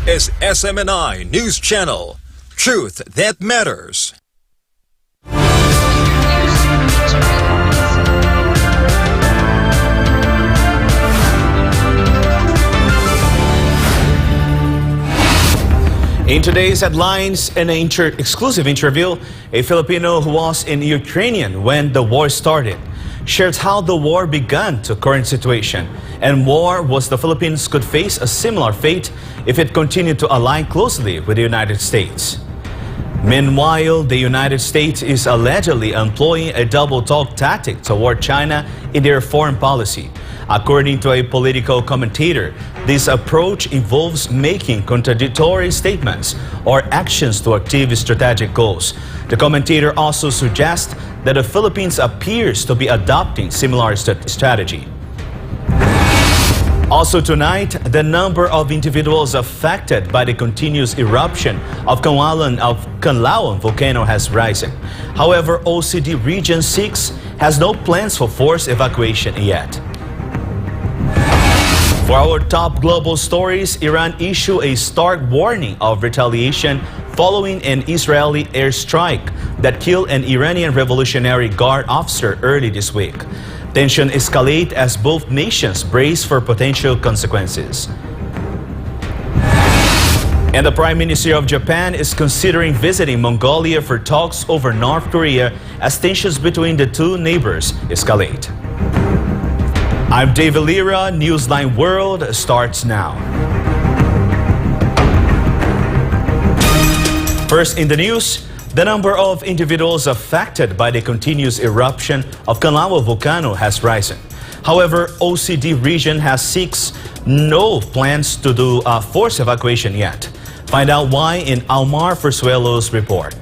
is SMNI News Channel. Truth that matters. In today's headlines, in an exclusive interview, a Filipino who was in Ukraine when the war started shares how the war began to current situation and war was the Philippines could face a similar fate if it continued to align closely with the United States. Meanwhile, the United States is allegedly employing a double-talk tactic toward China in their foreign policy. According to a political commentator, this approach involves making contradictory statements or actions to achieve strategic goals. The commentator also suggests that the Philippines appears to be adopting similar strategy. Also tonight, the number of individuals affected by the continuous eruption of Kanlaon Volcano has risen. However, OCD Region 6 has no plans for forced evacuation yet. For our top global stories, Iran issued a stark warning of retaliation following an Israeli airstrike that killed an Iranian Revolutionary Guard officer early this week. Tension escalates as both nations brace for potential consequences. And the Prime Minister of Japan is considering visiting Mongolia for talks over North Korea as tensions between the two neighbors escalate. I'm Deivid Lira. Newsline World starts now. First in the news, the number of individuals affected by the continuous eruption of Kanlaon Volcano has risen. However, OCD region has no plans to do a forced evacuation yet. Find out why in Almar Fersuelo's report.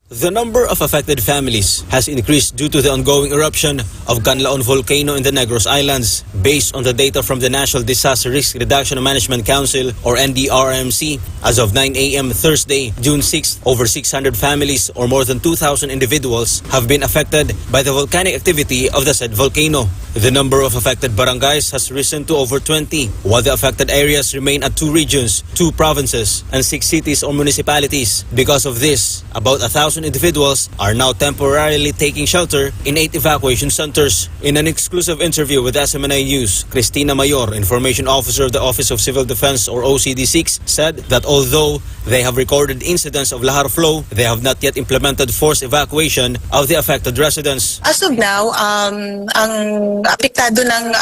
The number of affected families has increased due to the ongoing eruption of Kanlaon Volcano in the Negros Islands. Based on the data from the National Disaster Risk Reduction and Management Council or NDRMC, as of 9 a.m. Thursday, June 6, over 600 families or more than 2,000 individuals have been affected by the volcanic activity of the said volcano. The number of affected barangays has risen to over 20, while the affected areas remain at 2 regions, 2 provinces, and 6 cities or municipalities. Because of this, about 1,000 individuals are now temporarily taking shelter in 8 evacuation centers. In an exclusive interview with SMNI News, Cristina Mayor, Information Officer of the Office of Civil Defense or OCD6, said that although they have recorded incidents of lahar flow, they have not yet implemented forced evacuation of the affected residents. As of now, ang apektado ng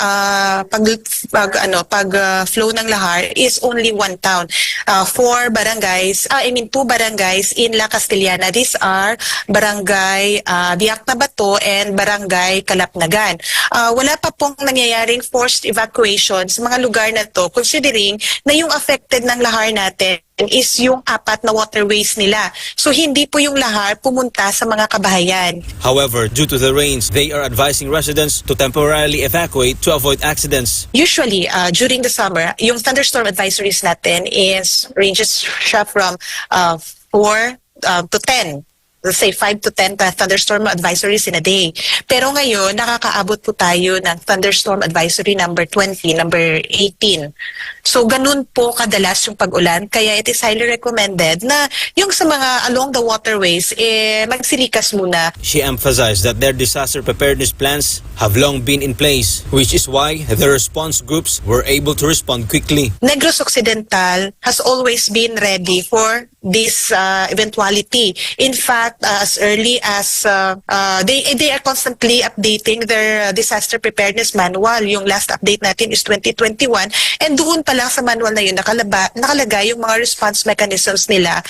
flow ng lahar is only 1 town. 2 barangays in La Castellana. These are Barangay Biak na Bato and Barangay Kalapnagan. Wala pa pong nangyayaring forced evacuation sa mga lugar na to, considering na yung affected ng lahar natin is yung 4 na waterways nila. So hindi po yung lahar pumunta sa mga kabahayan. However, due to the rains, they are advising residents to temporarily evacuate to avoid accidents. Usually, during the summer, yung thunderstorm advisories natin ranges siya from 4 to 10. Let's say 5 to 10 thunderstorm advisories in a day. Pero ngayon, nakakaabot po tayo ng thunderstorm advisory number 20, number 18. So ganun po kadalas yung pag-ulan. Kaya it is highly recommended na yung sa mga along the waterways, magsilikas muna. She emphasized that their disaster preparedness plans have long been in place, which is why the response groups were able to respond quickly. Negros Occidental has always been ready for this eventuality. In fact, as early as they are constantly updating their disaster preparedness manual. Yung last update natin is 2021, and doon pa lang sa manual na yun nakalagay yung mga response mechanisms nila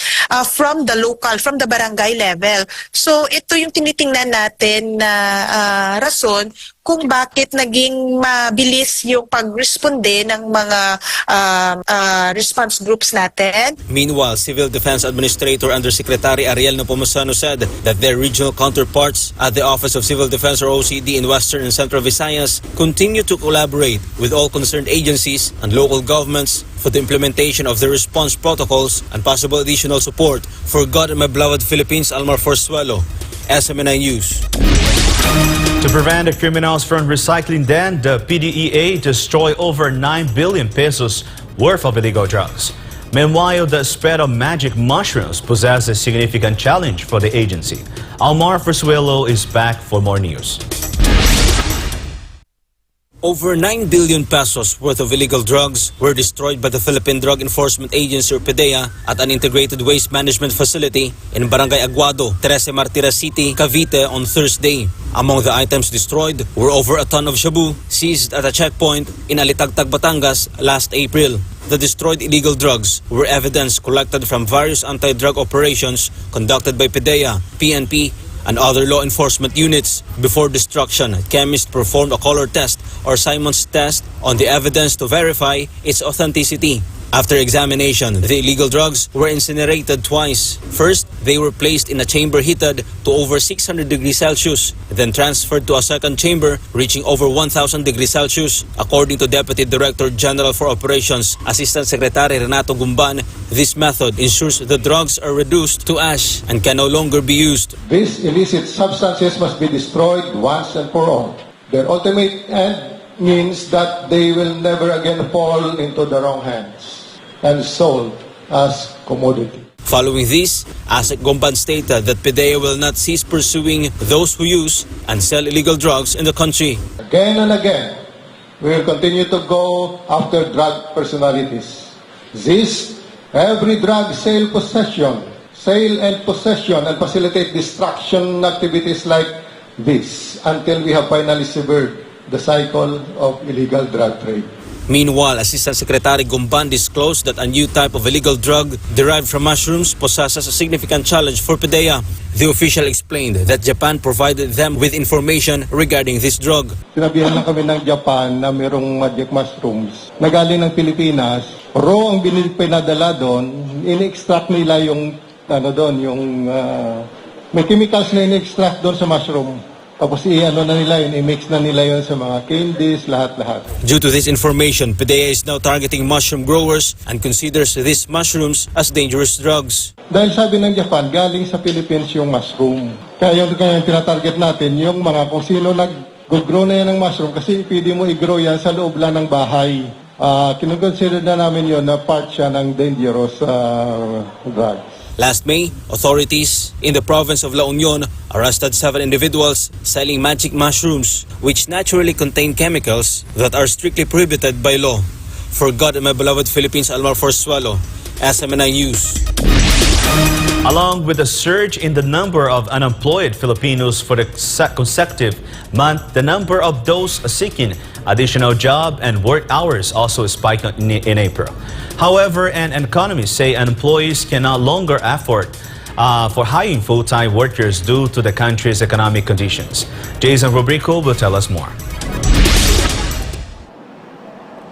from the barangay level. So ito yung tinitingnan natin na rason kung bakit naging mabilis yung pagresponde ng mga response groups natin. Meanwhile, Civil Defense Administrator Undersecretary Ariel Nepomuceno said that their regional counterparts at the Office of Civil Defense or OCD in Western and Central Visayas continue to collaborate with all concerned agencies and local governments for the implementation of the response protocols and possible additional support for God and my beloved Philippines. Almar Fersuelo, SMNI News. To prevent the criminals from recycling, then the PDEA destroyed over 9 billion pesos worth of illegal drugs. Meanwhile, the spread of magic mushrooms poses a significant challenge for the agency. Almar Fersuelo is back for more news. Over 9 billion pesos worth of illegal drugs were destroyed by the Philippine Drug Enforcement Agency or PDEA at an integrated waste management facility in Barangay Aguado, 13 Martires City, Cavite on Thursday. Among the items destroyed were over a ton of shabu seized at a checkpoint in Alitagtag, Batangas last April. The destroyed illegal drugs were evidence collected from various anti-drug operations conducted by PDEA, PNP, and other law enforcement units. Before destruction, chemists performed a color test or Simon's test on the evidence to verify its authenticity. After examination, the illegal drugs were incinerated twice. First, they were placed in a chamber heated to over 600 degrees Celsius, then transferred to a second chamber reaching over 1,000 degrees Celsius. According to Deputy Director General for Operations, Assistant Secretary Renato Gumban, this method ensures the drugs are reduced to ash and can no longer be used. These illicit substances must be destroyed once and for all. Their ultimate end means that they will never again fall into the wrong hands and sold as commodity. Following this, Asek Gumban stated that PDEA will not cease pursuing those who use and sell illegal drugs in the country. Again and again, we will continue to go after drug personalities. Every drug sale and possession and facilitate destruction activities like this until we have finally severed the cycle of illegal drug trade. Meanwhile, Assistant Secretary Gumban disclosed that a new type of illegal drug derived from mushrooms possesses a significant challenge for PDEA. The official explained that Japan provided them with information regarding this drug. Sinabihan lang kami ng Japan na mayroong magic mushrooms na galing ng Pilipinas. Raw ang pinadala doon, in-extract nila yung may chemicals na in-extract doon sa mushroom. Tapos i-mix na nila yun sa mga candies, lahat-lahat. Due to this information, PDEA is now targeting mushroom growers and considers these mushrooms as dangerous drugs. Dahil sabi ng Japan, galing sa Philippines yung mushroom. Kaya yung tinatarget natin, yung mga kung sino nag-grow na yan ng mushroom, kasi pwede mo i-grow yan sa loob lang ng bahay. Kinukonsider na namin yun na part siya ng dangerous drugs. Last May, authorities in the province of La Union arrested 7 individuals selling magic mushrooms, which naturally contain chemicals that are strictly prohibited by law. For God and my beloved Philippines, Almar Fersuelo, SMNI News. Along with the surge in the number of unemployed Filipinos for the consecutive month, the number of those seeking additional job and work hours also spiked in April. However, economists say employees can no longer afford for hiring full-time workers due to the country's economic conditions. Jason Rubrico will tell us more.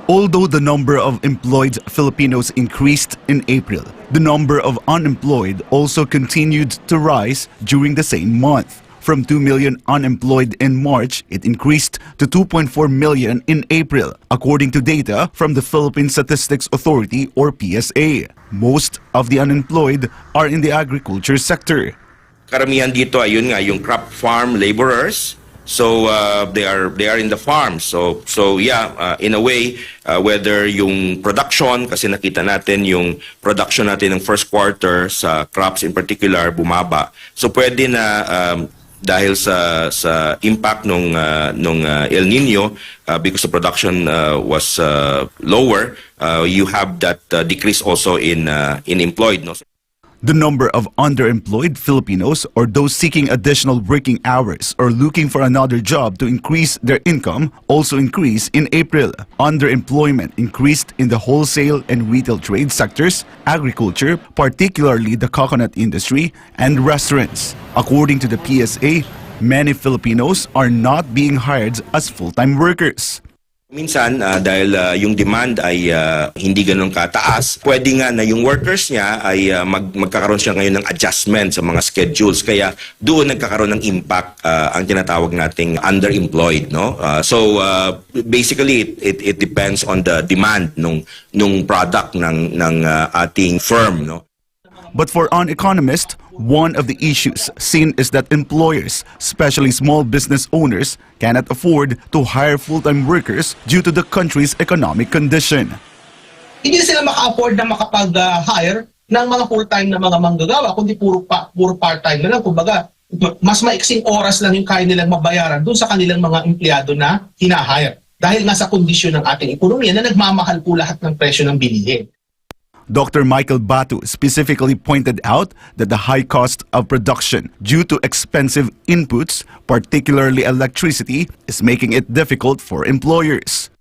Although the number of employed Filipinos increased in April, the number of unemployed also continued to rise during the same month. From 2 million unemployed in March, it increased to 2.4 million in April, according to data from the Philippine Statistics Authority or PSA. Most of the unemployed are in the agriculture sector. Karamihan dito ayun nga yung crop farm laborers. So they are in the farms. So in a way, whether yung production, kasi nakita natin yung production natin ng first quarter sa crops in particular bumaba. So pwede na dahil sa impact nung El Nino, because the production was lower, you have that decrease also in employed, no? The number of underemployed Filipinos or those seeking additional working hours or looking for another job to increase their income also increased in April. Underemployment increased in the wholesale and retail trade sectors, agriculture, particularly the coconut industry, and restaurants. According to the PSA, many Filipinos are not being hired as full-time workers. Minsan, dahil yung demand ay hindi ganun kataas, pwede nga na yung workers niya ay magkakaroon siya ngayon ng adjustment sa mga schedules. Kaya doon nagkakaroon ng impact ang tinatawag nating underemployed. No? So basically, it depends on the demand nung product ng ating firm. No? But for an economist, one of the issues seen is that employers, especially small business owners, cannot afford to hire full-time workers due to the country's economic condition. Hindi sila maka-afford na makapag-hire ng mga full-time na mga manggagawa, kundi puro part-time na lang. Kumbaga, mas maiksing oras lang yung kaya nilang mabayaran doon sa kanilang mga empleyado na hinahire. Dahil nga sa kondisyon ng ating ekonomiya na nagmamahal po lahat ng presyo ng bilihin. Dr. Michael Batu specifically pointed out that the high cost of production due to expensive inputs, particularly electricity, is making it difficult for employers.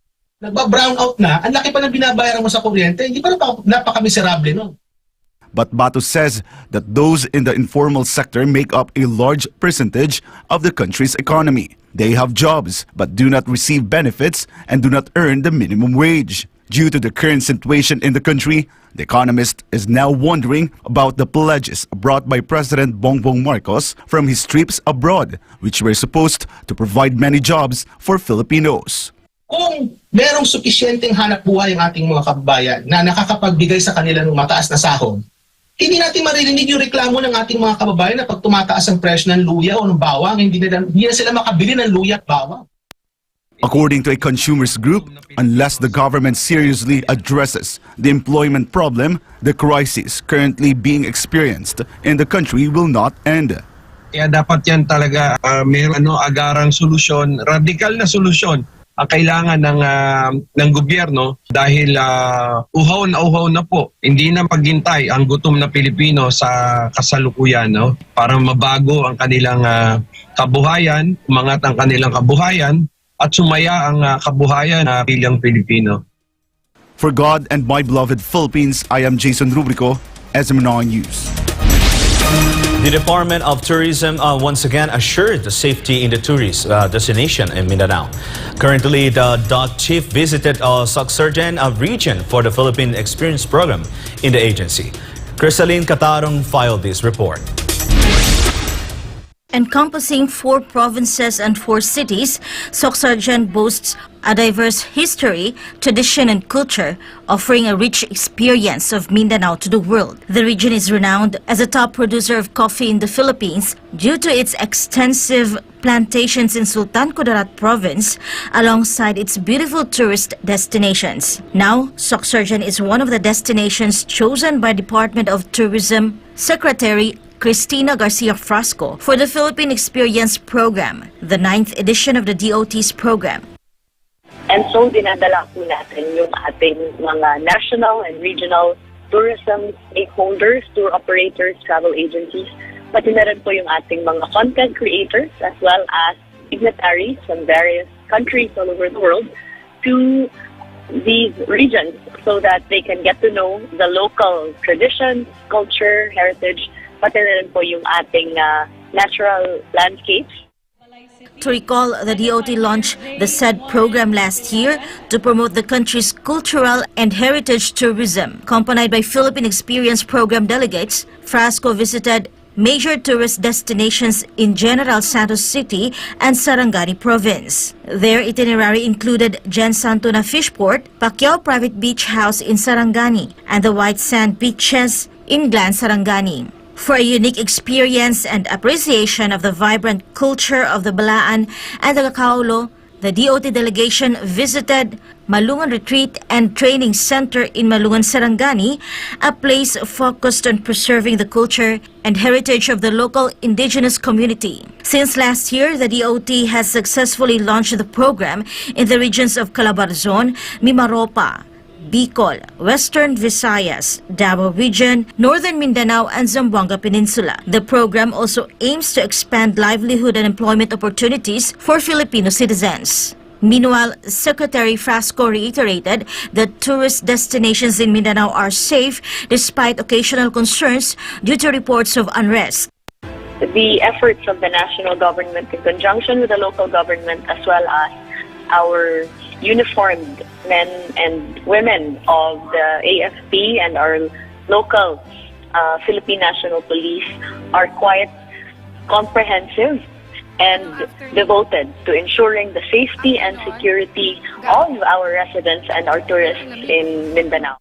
Nagba-brown out na, ang laki pa ng binabayaran mo sa kuryente, hindi pa napaka-miserable nun. But Batu says that those in the informal sector make up a large percentage of the country's economy. They have jobs but do not receive benefits and do not earn the minimum wage. Due to the current situation in the country, the Economist is now wondering about the pledges brought by President Bongbong Marcos from his trips abroad, which were supposed to provide many jobs for Filipinos. Kung merong supisyenteng hanap buhay ang ating mga kababayan na nakakapagbigay sa kanila ng mataas na sahod, hindi natin maririnig yung reklamo ng ating mga kababayan na pag tumataas ang presyo ng luya o ng bawang, hindi na sila makabili ng luya at bawang. According to a consumers group, unless the government seriously addresses the employment problem, the crisis currently being experienced in the country will not end. Kaya dapat yan talaga mayroon agarang solusyon, radikal na solusyon ang kailangan ng gobyerno dahil uhaw na po. Hindi na paghintay ang gutom na Pilipino sa kasalukuyan, no? Para mabago ang kanilang kabuhayan, umangat ang kanilang kabuhayan at sumaya ang kabuhayan ng bilang Pilipino. For God and my beloved Philippines, I am Jason Rubrico, SM9 News. The Department of Tourism once again assured the safety in the tourist destination in Mindanao. Currently, the DOT chief visited Surgeon region for the Philippine Experience Program in the agency. Crisaline Catarong filed this report. Encompassing 4 provinces and 4 cities, Surgeon boasts a diverse history, tradition and culture, offering a rich experience of Mindanao to the world. The region is renowned as a top producer of coffee in the Philippines due to its extensive plantations in Sultan Kudarat province alongside its beautiful tourist destinations. Now, Surgeon is one of the destinations chosen by Department of Tourism Secretary Cristina Garcia Frasco for the Philippine Experience Program, the 9th edition of the DOT's program. And so dinadala po natin yung ating mga national and regional tourism stakeholders, tour operators, travel agencies, pati na rin po yung ating mga content creators as well as dignitaries from various countries all over the world to these regions so that they can get to know the local traditions, culture, heritage, pati na rin po yung ating natural landscapes. To recall, the DOT launched the said program last year to promote the country's cultural and heritage tourism. Accompanied by Philippine Experience Program delegates, Frasco visited major tourist destinations in General Santos City and Sarangani Province. Their itinerary included Jen Santuna Fishport, Pacquiao Private Beach House in Sarangani, and the White Sand Beaches in Glan, Sarangani. For a unique experience and appreciation of the vibrant culture of the Balaan and the Kakaulo, the DOT delegation visited Malungan Retreat and Training Center in Malungan, Sarangani, a place focused on preserving the culture and heritage of the local indigenous community. Since last year, the DOT has successfully launched the program in the regions of Calabarzon, Mimaropa, Bicol, Western Visayas, Davao Region, Northern Mindanao, and Zamboanga Peninsula. The program also aims to expand livelihood and employment opportunities for Filipino citizens. Meanwhile, Secretary Frasco reiterated that tourist destinations in Mindanao are safe despite occasional concerns due to reports of unrest. The efforts of the national government in conjunction with the local government as well as our uniformed men and women of the AFP and our local Philippine National Police are quite comprehensive and devoted to ensuring the safety and security of our residents and our tourists in Mindanao.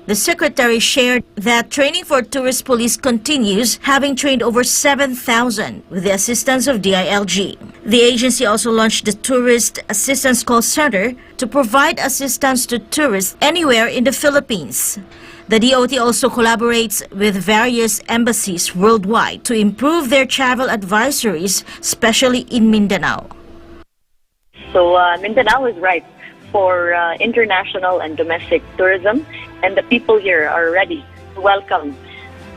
The Secretary shared that training for tourist police continues, having trained over 7,000 with the assistance of DILG. The agency also launched the Tourist Assistance Call Center to provide assistance to tourists anywhere in the Philippines. The DOT also collaborates with various embassies worldwide to improve their travel advisories, especially in Mindanao. So Mindanao is ripe for international and domestic tourism, and the people here are ready to welcome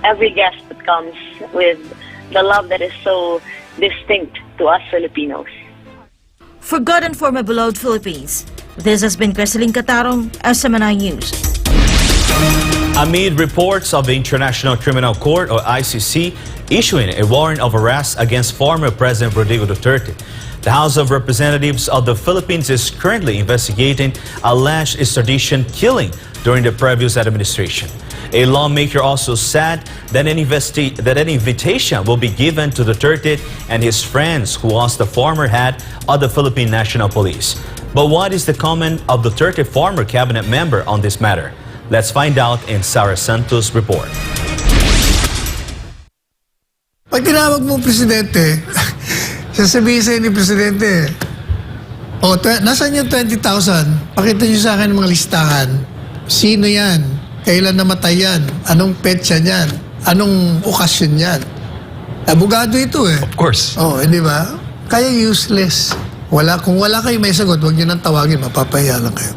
every guest that comes with the love that is so distinct to us Filipinos. For God and for my beloved Philippines, this has been Creseling Catarong, SMNI News. Amid reports of the International Criminal Court, or ICC, issuing a warrant of arrest against former President Rodrigo Duterte, the House of Representatives of the Philippines is currently investigating alleged extradition killing during the previous administration. A lawmaker also said that an invitation will be given to Duterte and his friends, who was the former head of the Philippine National Police. But what is the comment of Duterte former cabinet member on this matter? Let's find out in Sara Santos' report. Pag tinawag mo presidente, sasabihin sa'yo ni presidente, nasaan yung 20,000? Pakita nyo sa akin mga listahan. Sino yan? Kailan namatay yan? Anong petsa niyan? Anong okasyon yan? Abogado ito eh. Of course. Di ba? Kaya useless. Kung wala kayo may sagot, huwag nyo nang tawagin, mapapahiya lang kayo.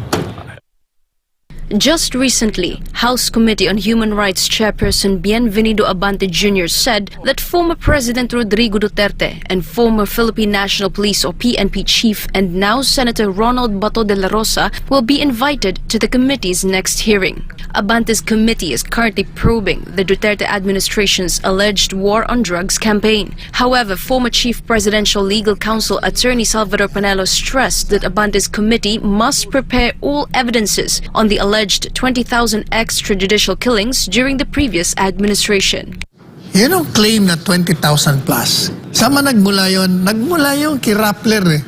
Just recently, House Committee on Human Rights Chairperson Bienvenido Abante Jr. said that former President Rodrigo Duterte and former Philippine National Police or PNP Chief and now Senator Ronald Bato de la Rosa will be invited to the committee's next hearing. Abante's committee is currently probing the Duterte administration's alleged war on drugs campaign. However, former Chief Presidential Legal Counsel Attorney Salvador Panelo stressed that Abante's committee must prepare all evidences on the alleged 20,000 extrajudicial killings during the previous administration. Yan ang claim na 20,000 plus. Saan man nagmula yun? Nagmula yung kay Rappler eh.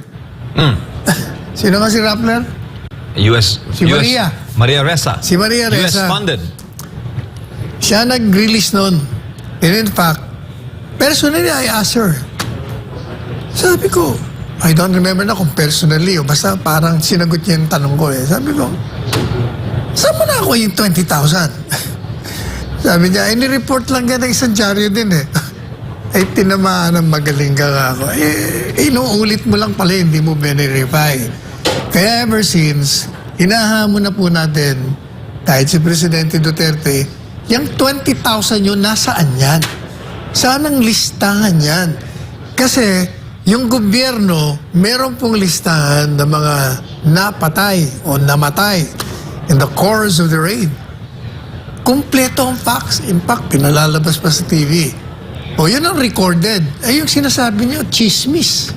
Sino nga si Rappler? Maria Ressa. Si Maria Ressa. US funded. Siya nag-release nun. And in fact, personally, I asked her. Sabi ko, I don't remember na kung personally o basta parang sinagot niya yung tanong ko eh. Sabi ko, saan mo na ako yung 20,000? Sabi niya, ni-report lang yan ng isang dyaryo din eh. Ay, tinamaan ng magaling ka ako. Inuulit mo lang pala, hindi mo verify. Kaya ever since, hinahamon na po natin, kahit si Presidente Duterte, yung 20,000 yun, nasaan yan? Saan ang listahan yan? Kasi, yung gobyerno, meron pong listahan ng mga napatay o namatay in the course of the raid. Kompleto ang facts. In fact, pinalalabas pa sa TV. Yun ang recorded. Yung sinasabi niyo, chismis.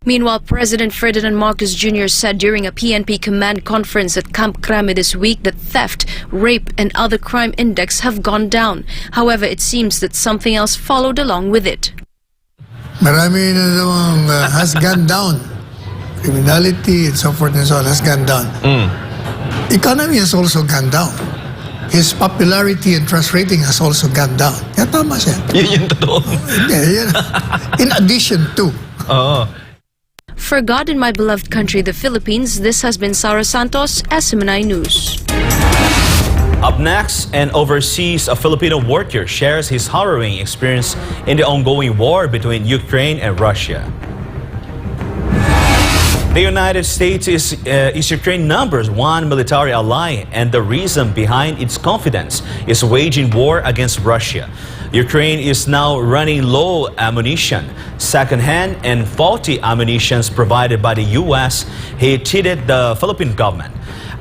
Meanwhile, President Ferdinand Marcos Jr. said during a PNP command conference at Camp Crame this week that theft, rape, and other crime index have gone down. However, it seems that something else followed along with it. Marami na namang has gone down. Criminality and so forth and so on has gone down. Economy has also gone down. His popularity and trust rating has also gone down. Kaya tama siya. Yun totoo. In addition to. For God and my beloved country, the Philippines, this has been Sara Santos, SMNI News. Up next, an overseas Filipino worker shares his harrowing experience in the ongoing war between Ukraine and Russia. The United States is Ukraine's #1 military ally, and the reason behind its confidence is waging war against Russia. Ukraine is now running low ammunition, second-hand and faulty ammunitions provided by the U.S. He tweeted the Philippine government,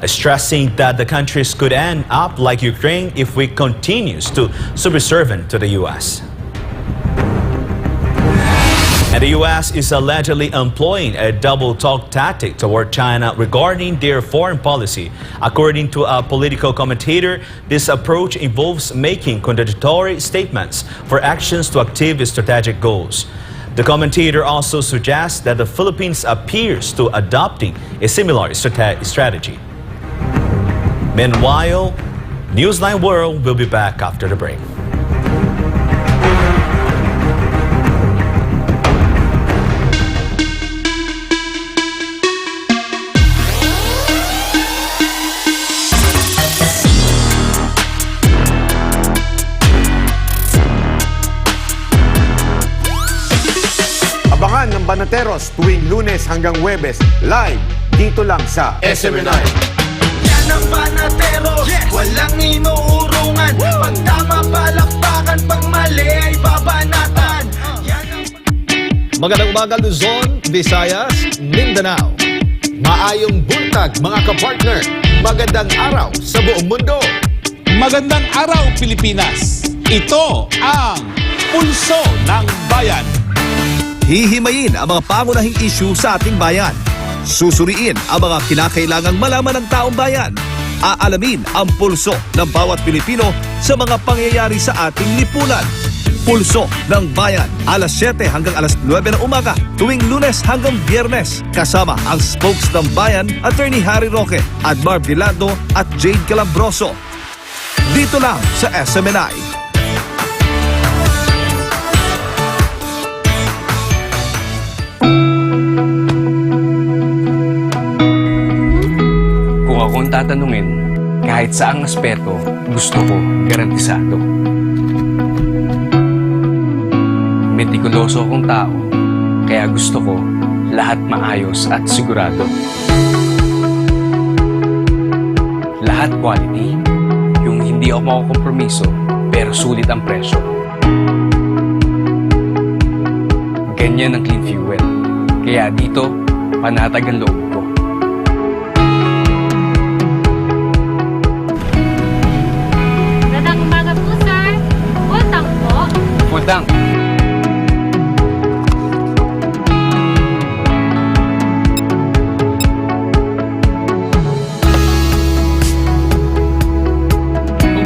stressing that the countries could end up like Ukraine if we continues to subservient to the U.S. And the U.S. is allegedly employing a double-talk tactic toward China regarding their foreign policy. According to a political commentator, this approach involves making contradictory statements for actions to achieve strategic goals. The commentator also suggests that the Philippines appears to adopting a similar strategy. Meanwhile, Newsline World will be back after the break. Kwentuhan ng Banateros tuwing Lunes hanggang Huwebes, live dito lang sa SMNI. Yan ang Banateros, walang inuurungan. Pag tama palakpakan, pag mali ay babanatan. Magandang umaga Luzon, Visayas, Mindanao. Maayong buntag mga kapartner. Magandang araw sa buong mundo. Magandang araw Pilipinas. Ito ang Pulso ng Bayan. Hihimayin ang mga pangunahing issue sa ating bayan. Susuriin ang mga kinakailangang malaman ng taong bayan. Aalamin ang pulso ng bawat Pilipino sa mga pangyayari sa ating lipunan. Pulso ng Bayan, alas 7 hanggang alas 9 ng umaga, tuwing Lunes hanggang Biyernes. Kasama ang spokes ng Bayan, Attorney Harry Roque, Admar Vilado at Jade Calambroso. Dito lang sa SMNI. Kung akong tatanungin, kahit saang aspeto, gusto ko garantisado. Metikuloso akong tao, kaya gusto ko lahat maayos at sigurado. Lahat quality, yung hindi ako makukompromiso, pero sulit ang presyo. Ganyan ang clean fuel, kaya dito, panatag ang loob ko. Magandang umaga po, sir. Full tank po. Full tank.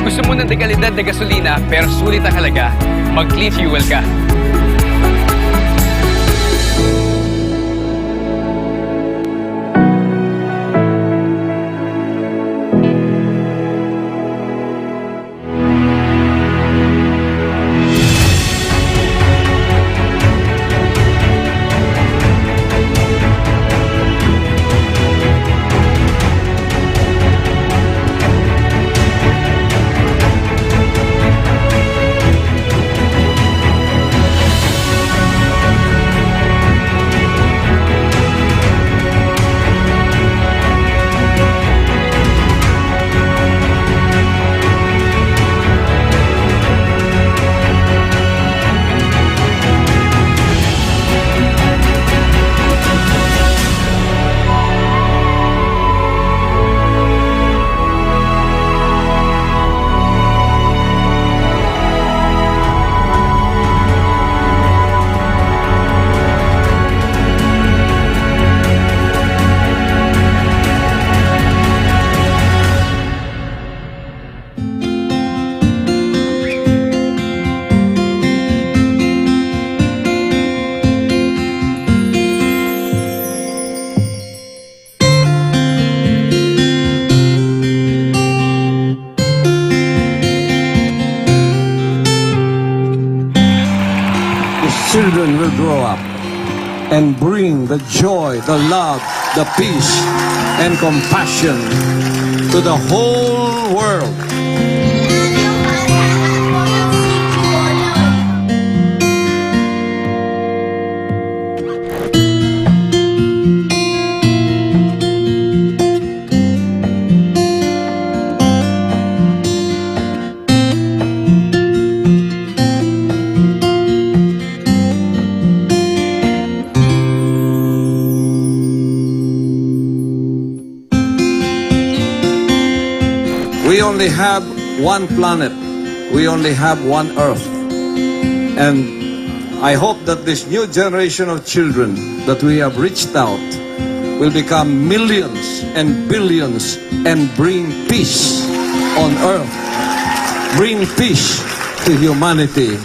Gusto mo ng dekalidad na gasolina pero sulit ang halaga, mag-clean fuel ka. Children will grow up and bring the joy, the love, the peace, and compassion to the whole world. We only have one planet. We only have one Earth. And I hope that this new generation of children that we have reached out will become millions and billions and bring peace on Earth. Bring peace to humanity.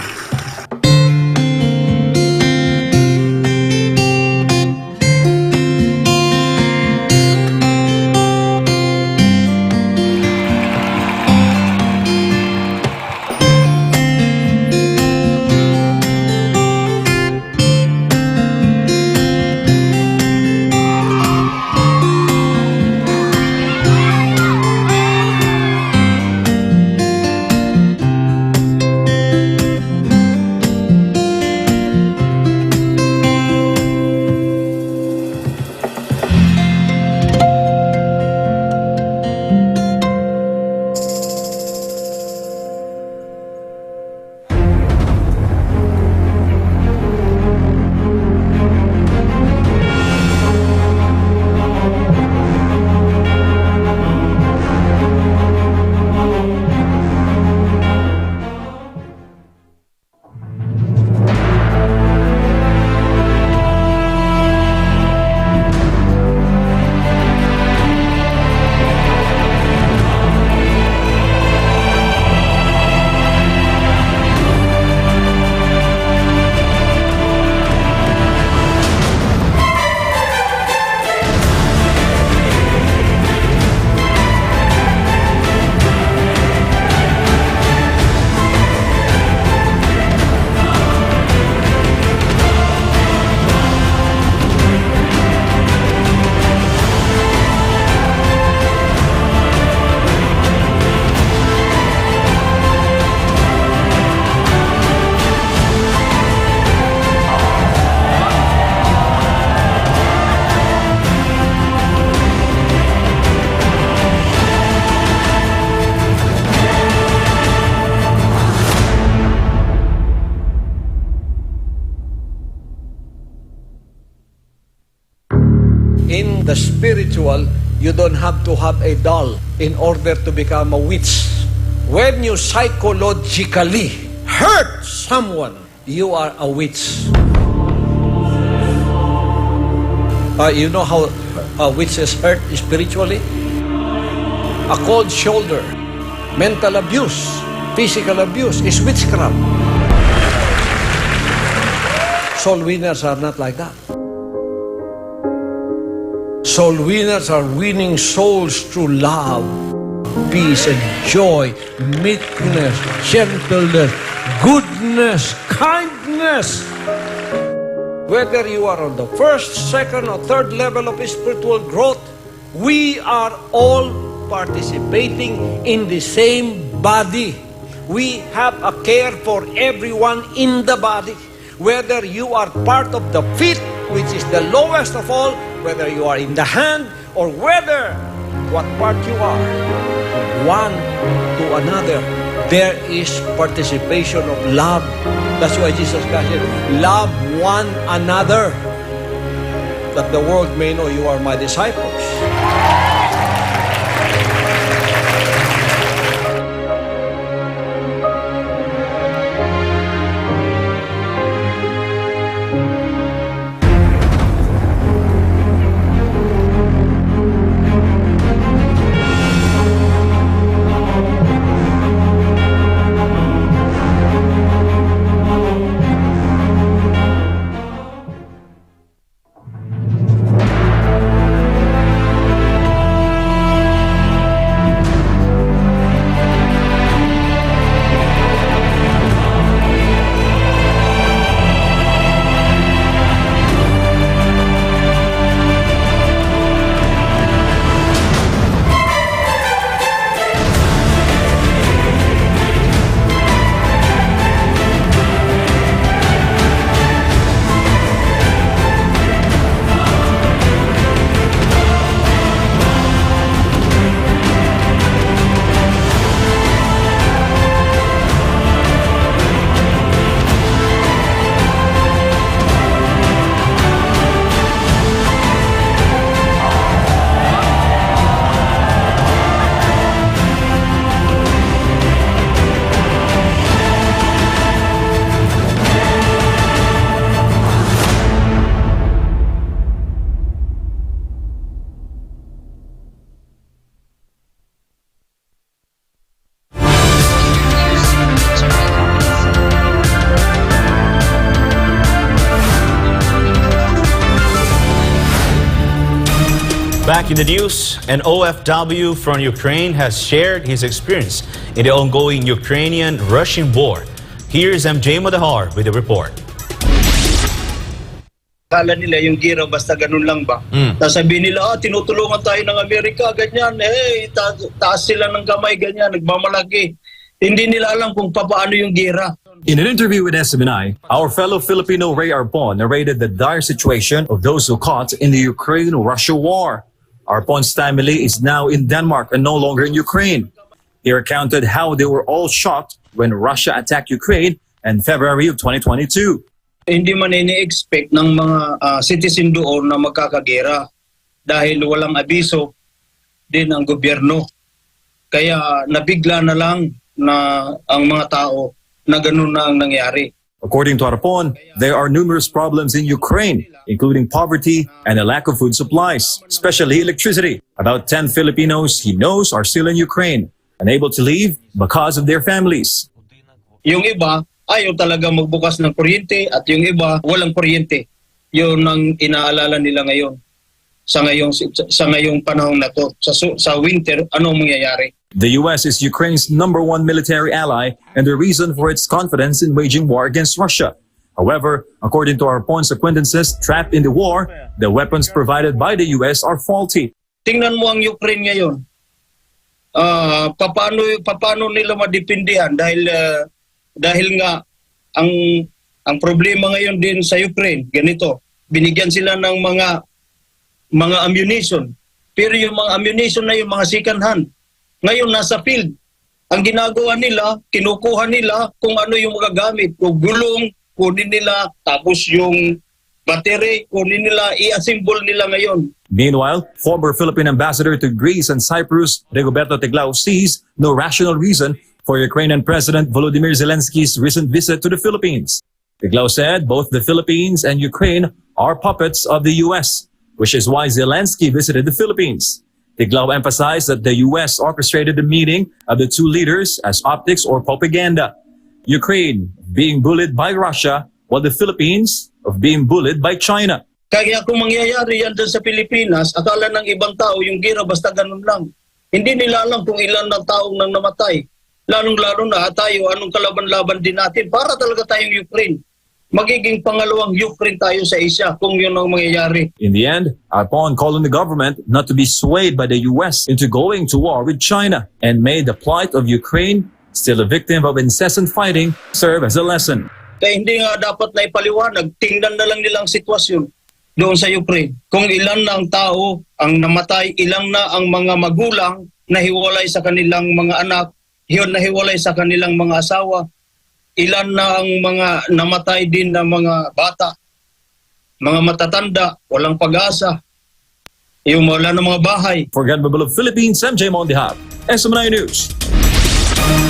In the spiritual, you don't have to have a doll in order to become a witch. When you psychologically hurt someone, you are a witch. You know how a witch is hurt spiritually? A cold shoulder, mental abuse, physical abuse is witchcraft. Soul winners are not like that. Soul winners are winning souls through love, peace and joy, meekness, gentleness, goodness, kindness. Whether you are on the first, second, or third level of spiritual growth, we are all participating in the same body. We have a care for everyone in the body. Whether you are part of the feet, which is the lowest of all, whether you are in the hand, or whether what part you are, one to another, there is participation of love. That's why Jesus Christ said, love one another, that the world may know you are my disciples. Back in the news, an OFW from Ukraine has shared his experience in the ongoing Ukrainian-Russian war. Here's MJ Modahar with the report. Kala nila yung gira basta ganun lang ba? Sasabihin nila, tinutulungan tayo ng Amerika, ganyan, taas sila ng kamay, ganyan, nagmamalaki. Hindi nila alam kung paano yung gira. In an interview with SMNI, our fellow Filipino Ray Arpon narrated the dire situation of those who caught in the Ukraine-Russia war. Arpon's family is now in Denmark and no longer in Ukraine. He recounted how they were all shocked when Russia attacked Ukraine in February of 2022. Hindi man ini-expect ng mga citizen doon na magkakagera dahil walang abiso din ang gobyerno. Kaya nabigla na lang na ang mga tao na ganun na ang nangyari. According to Arpon, there are numerous problems in Ukraine, including poverty and a lack of food supplies, especially electricity. About 10 Filipinos he knows are still in Ukraine, unable to leave because of their families. Yung iba, ayaw talaga magbukas ng kuryente at yung iba, walang kuryente. Yun ang inaalala nila ngayon. Sa ngayong panahon na to. Sa winter, ano mangyayari? The U.S. is Ukraine's #1 military ally and the reason for its confidence in waging war against Russia. However, according to Arpon's acquaintances trapped in the war, the weapons provided by the U.S. are faulty. Tingnan mo ang Ukraine ngayon. Paano nila madipindihan dahil nga ang problema ngayon din sa Ukraine, ganito, binigyan sila ng mga ammunition. Pero yung mga ammunition na yung mga second hand, ngayon nasa field. Ang ginagawa nila, kinukuha nila kung ano yung magagamit. Kung gulong, kunin nila, tapos yung battery, kunin nila, i-assemble nila ngayon. Meanwhile, former Philippine ambassador to Greece and Cyprus, Rigoberto Tiglao, sees no rational reason for Ukrainian President Volodymyr Zelensky's recent visit to the Philippines. Tiglao said both the Philippines and Ukraine are puppets of the U.S., which is why Zelensky visited the Philippines. Tiglao emphasized that the U.S. orchestrated the meeting of the two leaders as optics or propaganda. Ukraine being bullied by Russia, while the Philippines of being bullied by China. Kaya kung mangyayari yan dyan sa Pilipinas, akala ng ibang tao yung gira basta ganun lang. Hindi nila alam kung ilan ng taong nang namatay. Lalong-lalo na tayo, anong kalaban-laban din natin para talaga tayong Ukraine. Magiging pangalawang Ukraine tayo sa Asia kung yun ang mangyayari. In the end, upon calling the government not to be swayed by the U.S. into going to war with China and made the plight of Ukraine, still a victim of incessant fighting, serve as a lesson. Kaya hindi nga dapat na ipaliwanag, tingnan na lang nilang sitwasyon doon sa Ukraine. Kung ilan na ang tao ang namatay, ilang na ang mga magulang na hiwalay sa kanilang mga anak, na hiwalay sa kanilang mga asawa, ilan na ang mga namatay din na mga bata, mga matatanda, walang pag-asa, yung wala na mga bahay. For Government of Philippines, MJ Mondihab, SM9 News.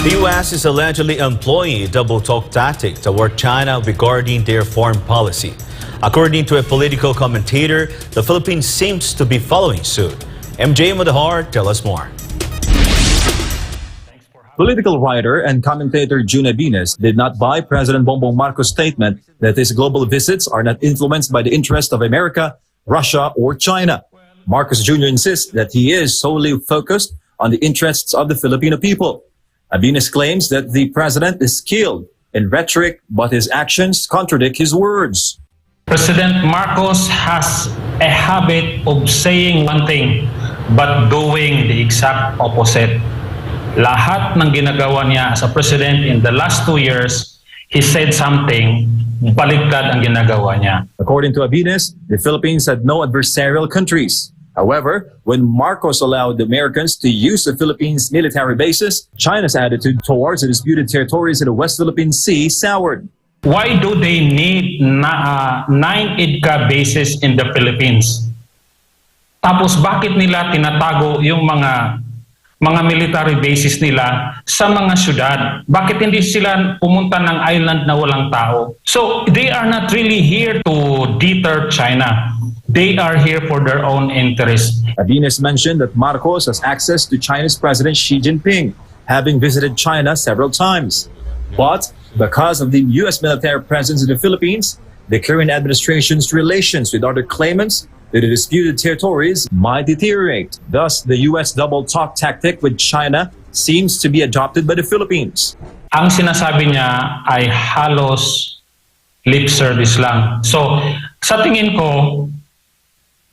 The U.S. is allegedly employing a double-talk tactic toward China regarding their foreign policy. According to a political commentator, the Philippines seems to be following suit. MJ Mondihab, tell us more. Political writer and commentator June Abines did not buy President Bongbong Marcos' statement that his global visits are not influenced by the interest of America, Russia, or China. Marcos Jr. insists that he is solely focused on the interests of the Filipino people. Abines claims that the president is skilled in rhetoric, but his actions contradict his words. President Marcos has a habit of saying one thing but doing the exact opposite. Lahat ng ginagawa niya as a president in the last 2 years, he said something, baliktad ang ginagawa niya. According to Abines, the Philippines had no adversarial countries. However, when Marcos allowed the Americans to use the Philippines' military bases, China's attitude towards the disputed territories in the West Philippine Sea soured. Why do they need 9 IDCA bases in the Philippines? Tapos bakit nila tinatago yung mga military bases nila sa mga syudad? Bakit hindi sila pumunta ng island na walang tao? So they are not really here to deter China. They are here for their own interest. Abines mentioned that Marcos has access to China's President Xi Jinping, having visited China several times. But because of the U.S. military presence in the Philippines, the current administration's relations with other claimants to the disputed territories might deteriorate. Thus, the U.S. double-talk tactic with China seems to be adopted by the Philippines. Ang sinasabi niya ay halos lip service lang. So, sa tingin ko,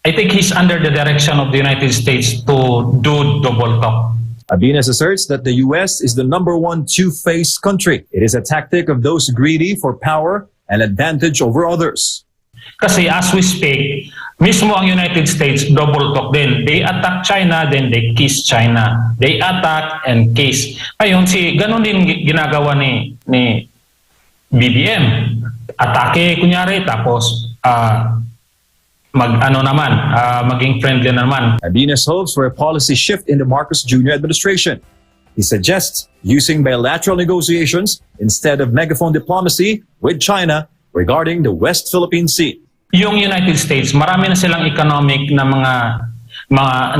I think he's under the direction of the United States to do double talk. Abines asserts that the U.S. is the #1 two-faced country. It is a tactic of those greedy for power and advantage over others. Kasi as we speak, mismo ang United States double talk din. They attack China, then they kiss China. They attack and kiss. Ayun, ganun din ginagawa ni BBM. Atake, kunyari, tapos maging friendly naman. Abines hopes for a policy shift in the Marcos Jr. administration. He suggests using bilateral negotiations instead of megaphone diplomacy with China regarding the West Philippine Sea. Yung United States, marami na silang economic na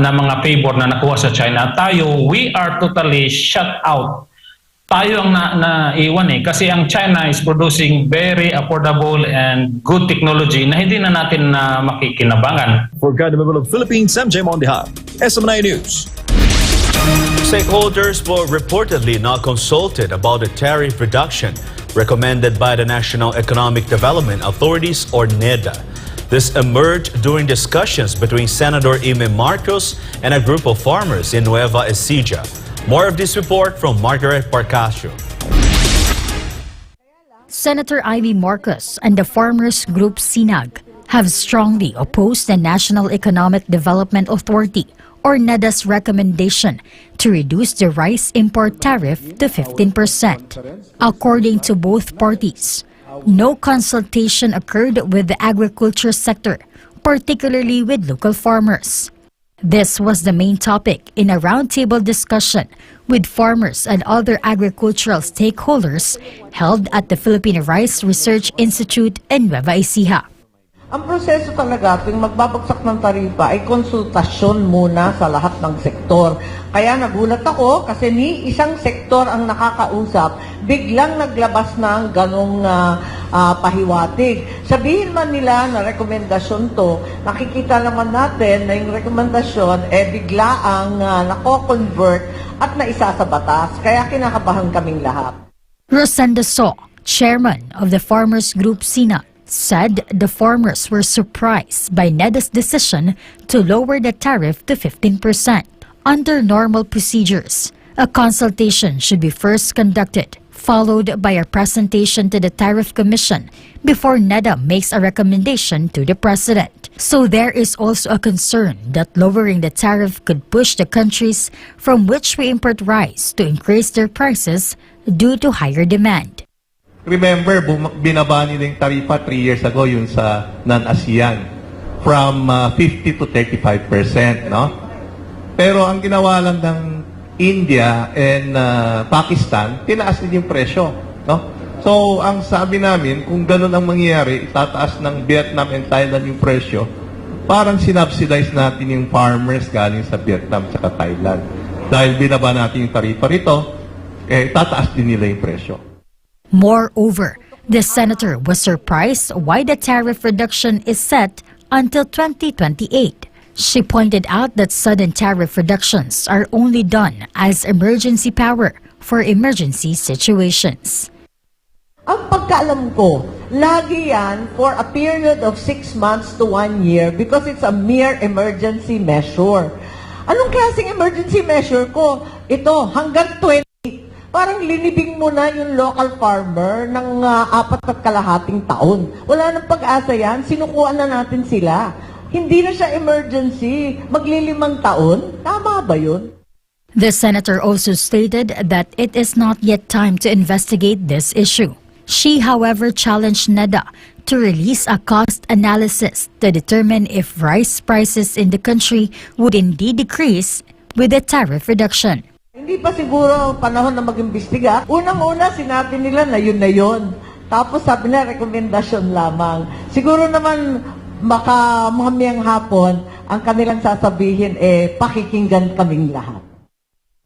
mga favor na nakuha sa China. Tayo, we are totally shut out. Tayo ang naiwan kasi ang China is producing very affordable and good technology na hindi na natin makikinabangan. For Government of Philippines, MJ Mondihab, SM9 News. Stakeholders were reportedly not consulted about the tariff reduction recommended by the National Economic Development Authorities or NEDA. This emerged during discussions between Senator Ime Marcos and a group of farmers in Nueva Ecija. More of this report from Margaret Parcasio. Senator Ivy Marcos and the farmers group SINAG have strongly opposed the National Economic Development Authority or NEDA's recommendation to reduce the rice import tariff to 15%. According to both parties, no consultation occurred with the agriculture sector, particularly with local farmers. This was the main topic in a roundtable discussion with farmers and other agricultural stakeholders held at the Philippine Rice Research Institute in Nueva Ecija. Ang proseso talaga tuwing magbabagsak ng taripa ay konsultasyon muna sa lahat ng sektor. Kaya nagulat ako kasi ni isang sektor ang nakakausap, biglang naglabas ng ganong pahiwatig. Sabihin man nila na rekomendasyon to, nakikita naman natin na yung rekomendasyon bigla ang nako-convert at naisa sa batas. Kaya kinakabahan kaming lahat. Rosenda So, chairman of the Farmers Group SINAG, said the farmers were surprised by NEDA's decision to lower the tariff to 15%. Under normal procedures, a consultation should be first conducted, followed by a presentation to the Tariff Commission before NEDA makes a recommendation to the President. So there is also a concern that lowering the tariff could push the countries from which we import rice to increase their prices due to higher demand. Remember, binaba nila yung tarifa 3 years ago yun sa non-ASEAN from 50 to 35%, no? Pero ang ginawa lang ng India and Pakistan, tinaas din yung presyo, no? So, ang sabi namin, kung ganun ang mangyayari, itataas ng Vietnam and Thailand yung presyo, parang sinubsidize natin yung farmers galing sa Vietnam at Thailand. Dahil binaba natin yung tarifa rito, tataas din nila yung presyo. Moreover, the senator was surprised why the tariff reduction is set until 2028. She pointed out that sudden tariff reductions are only done as emergency power for emergency situations. Ang pagkaalam ko, lagi yan for a period of 6 months to 1 year because it's a mere emergency measure. Anong klaseng emergency measure ko? Ito, hanggang 20. Parang linibing mo na yung local farmer ng 4.5 taon. Wala nang pag-asa yan, sinukuan na natin sila. Hindi na siya emergency, maglilimang taon. Tama ba yun? The senator also stated that it is not yet time to investigate this issue. She, however, challenged NEDA to release a cost analysis to determine if rice prices in the country would indeed decrease with the tariff reduction. Hindi pa siguro panahon na mag-imbestiga. Unang-una, sinabi nila na yun. Tapos sabi na, rekomendasyon lamang. Siguro naman, mamayang hapon, ang kanilang sasabihin, pakikinggan kaming lahat.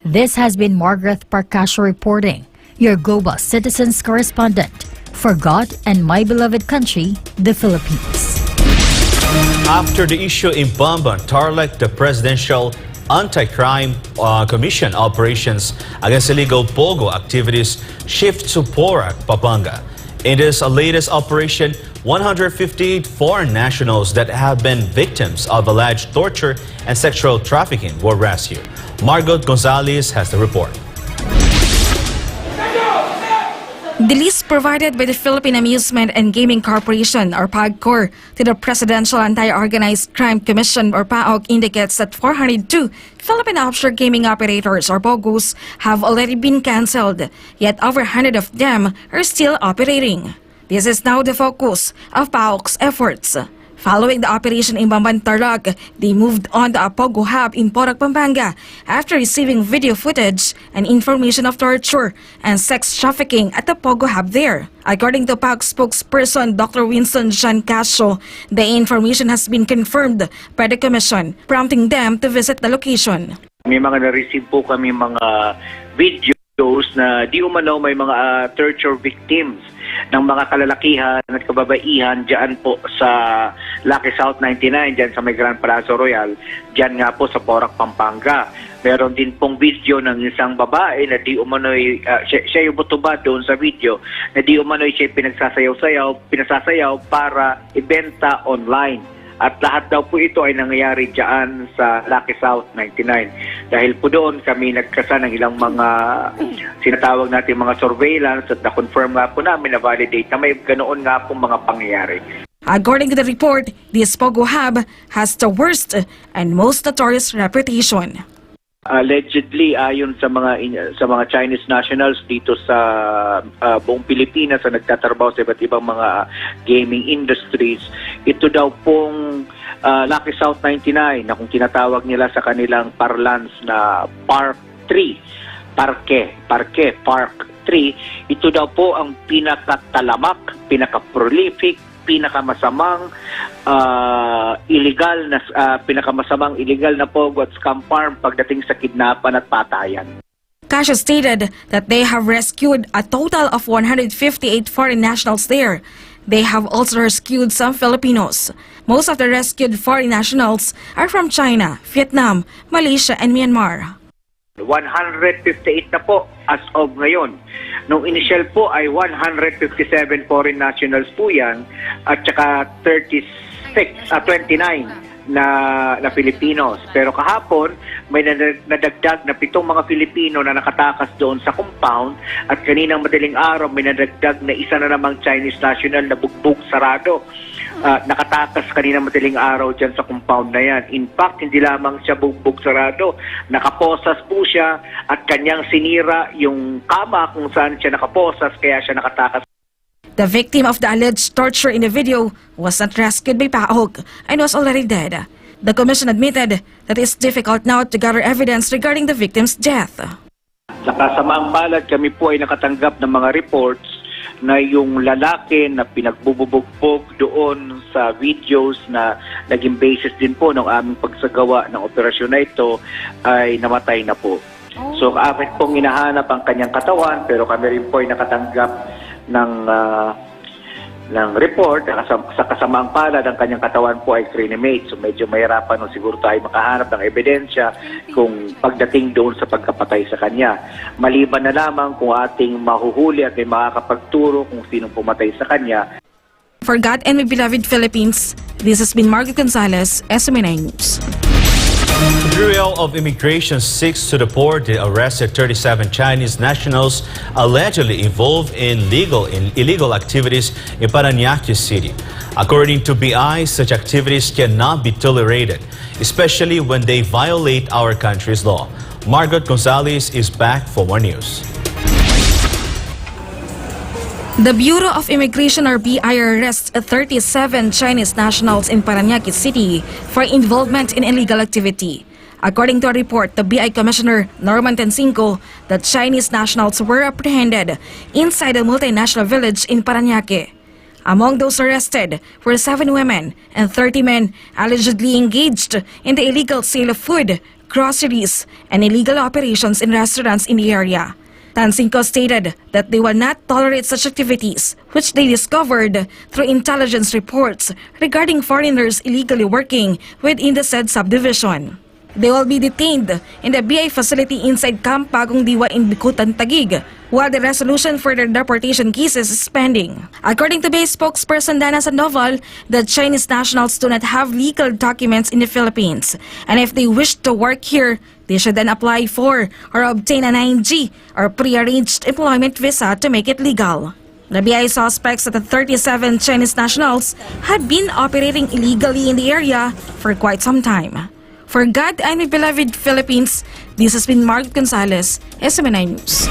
This has been Margaret Parcasio reporting, your Global Citizens Correspondent for God and my beloved country, the Philippines. After the issue in Bamban, Tarlac, the Presidential Anti-Crime Commission operations against illegal POGO activities shift to Porac, Pampanga. In this latest operation, 158 foreign nationals that have been victims of alleged torture and sexual trafficking were rescued. Margot Gonzalez has the report. The list provided by the Philippine Amusement and Gaming Corporation, or PAGCOR, to the Presidential Anti-Organized Crime Commission, or PAOC, indicates that 402 Philippine offshore gaming operators, or POGOs, have already been cancelled, yet over 100 of them are still operating. This is now the focus of PAOC's efforts. Following the operation in Bamban, Tarlac, they moved on to a POGO hub in Porac, Pampanga after receiving video footage and information of torture and sex trafficking at the POGO hub there. According to PAOC spokesperson Dr. Winston Jean Casio, the information has been confirmed by the Commission, prompting them to visit the location. May mga na-receive po kami mga videos na di umano may mga torture victims ng mga kalalakihan at kababaihan dyan po sa Lucky South 99, dyan sa may Grand Palacio Royal, dyan nga po sa Porac, Pampanga. Meron din pong video ng isang babae na di umano'y, siya yung butubad doon sa video, na di umano'y siya pinasasayaw para ibenta online. At lahat daw po ito ay nangyayari dyan sa Lucky South 99. Dahil po doon kami nagkasa ng ilang mga sinatawag natin mga surveillance at na-confirm nga po namin na validate na may ganoon nga po mga pangyayari. According to the report, this POGO hub has the worst and most notorious reputation. Allegedly, ayon sa mga Chinese nationals dito sa buong Pilipinas na nagtatrabaho sa iba't ibang mga gaming industries, ito daw pong Lucky South 99 na kung tinatawag nila sa kanilang parlance na Park 3, Park 3, ito daw po ang pinakatalamak, pinaka-prolific, pinakamasamang illegal na pogo at scam farm pagdating sa kidnapan at patayan. Kasha stated that they have rescued a total of 158 foreign nationals there. They have also rescued some Filipinos. Most of the rescued foreign nationals are from China, Vietnam, Malaysia, and Myanmar. 158 na po as of ngayon. Nung initial po ay 157 foreign nationals po yan at saka 29 na Filipinos. Pero kahapon may nadagdag na 7 mga Filipino na nakatakas doon sa compound at kaninang madaling araw may nadagdag na isa na namang Chinese national na bugbog sarado. Nakatakas kanina madaling araw dyan sa compound na yan. In fact, hindi lamang siya bugbog sarado. Nakaposas po siya at kanyang sinira yung kama kung saan siya nakaposas kaya siya nakatakas. The victim of the alleged torture in the video was not rescued by PAOG and was already dead. The commission admitted that it's difficult now to gather evidence regarding the victim's death. Sa kasamaang palad, kami po ay nakatanggap ng mga reports na yung lalaki na pinagbubugbog doon sa videos na naging basis din po ng aming pagsagawa ng operasyon na ito ay namatay na po. So amin pong hinahanap ang kanyang katawan pero kami rin po ay nakatanggap ng report sa kasamaang palad ang kanyang katawan po ay cremate. So medyo mahirapan no, siguro tayo makahanap ng ebidensya kung pagdating doon sa pagkapatay sa kanya. Maliban na lamang kung ating mahuhuli at may makakapagturo kung sinong pumatay sa kanya. For God and my beloved Philippines, this has been Margaret Gonzalez, SMNI News. The Bureau of Immigration seeks to deport the arrested 37 Chinese nationals allegedly involved in illegal activities in Paranaque City. According to BI, such activities cannot be tolerated, especially when they violate our country's law. Margaret Gonzalez is back for more news. The Bureau of Immigration or BI arrests 37 Chinese nationals in Paranaque City for involvement in illegal activity. According to a report, the BI Commissioner Norman Tencinco, the Chinese nationals were apprehended inside a multinational village in Paranaque. Among those arrested were 7 women and 30 men allegedly engaged in the illegal sale of food, groceries, and illegal operations in restaurants in the area. Tencinco stated that they will not tolerate such activities, which they discovered through intelligence reports regarding foreigners illegally working within the said subdivision. They will be detained in the BI facility inside Camp Bagong Diwa in Bikutan, Taguig, while the resolution for their deportation cases is pending. According to BI spokesperson Dana Sandoval, the Chinese nationals do not have legal documents in the Philippines, and if they wish to work here, they should then apply for or obtain an ING or pre-arranged employment visa to make it legal. The BI suspects that the 37 Chinese nationals had been operating illegally in the area for quite some time. For God and my beloved Philippines, this has been Margaret Gonzalez, SMNI News.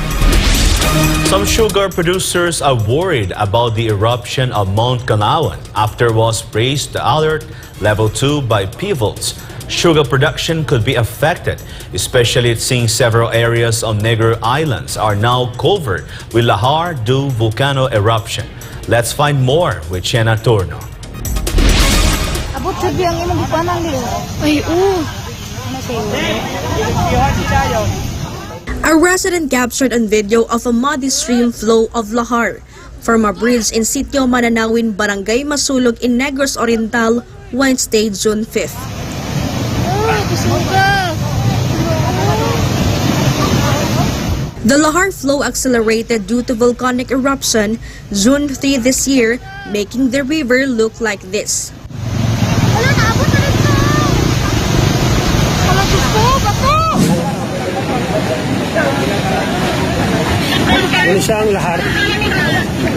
Some sugar producers are worried about the eruption of Mount Kanlaon after it was raised to alert level 2 by PVOLs. Sugar production could be affected, especially seeing several areas of Negro Islands are now covered with Lahar du Volcano eruption. Let's find more with Chena Torno. A resident captured on video of a muddy stream flow of Lahar from a bridge in Sitio Mananawin, Barangay Masulog in Negros Oriental, Wednesday, June 5th. The Lahar flow accelerated due to volcanic eruption June 3 this year, making the river look like this.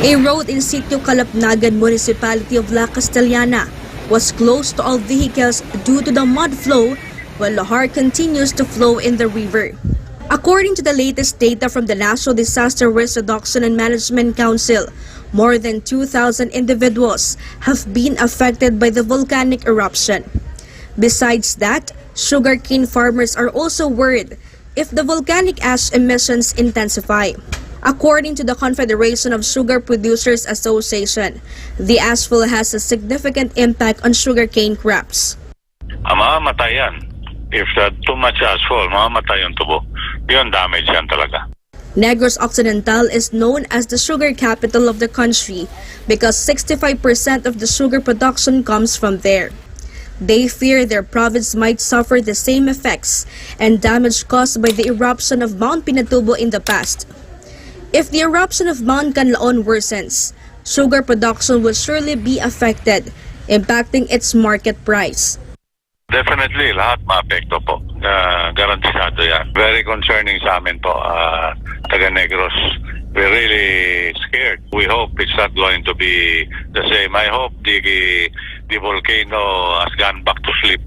A road in Sitio Calapnagan, Municipality of La Castellana, was closed to all vehicles due to the mud flow, while Lahar continues to flow in the river. According to the latest data from the National Disaster Risk Reduction and Management Council, more than 2,000 individuals have been affected by the volcanic eruption. Besides that, sugarcane farmers are also worried if the volcanic ash emissions intensify. According to the Confederation of Sugar Producers Association, the ashfall has a significant impact on sugarcane crops. Mamamatay yan. If too much asphalt, mamamatay yung tubo. Yun, damage yan talaga. Negros Occidental is known as the sugar capital of the country because 65% of the sugar production comes from there. They fear their province might suffer the same effects and damage caused by the eruption of Mount Pinatubo in the past. If the eruption of Mount Kanlaon worsens, sugar production will surely be affected, impacting its market price. Definitely, lahat maapekto po. Garantisado yan. Very concerning sa amin po, taga Negros. We're really scared. We hope it's not going to be the same. I hope the volcano has gone back to sleep.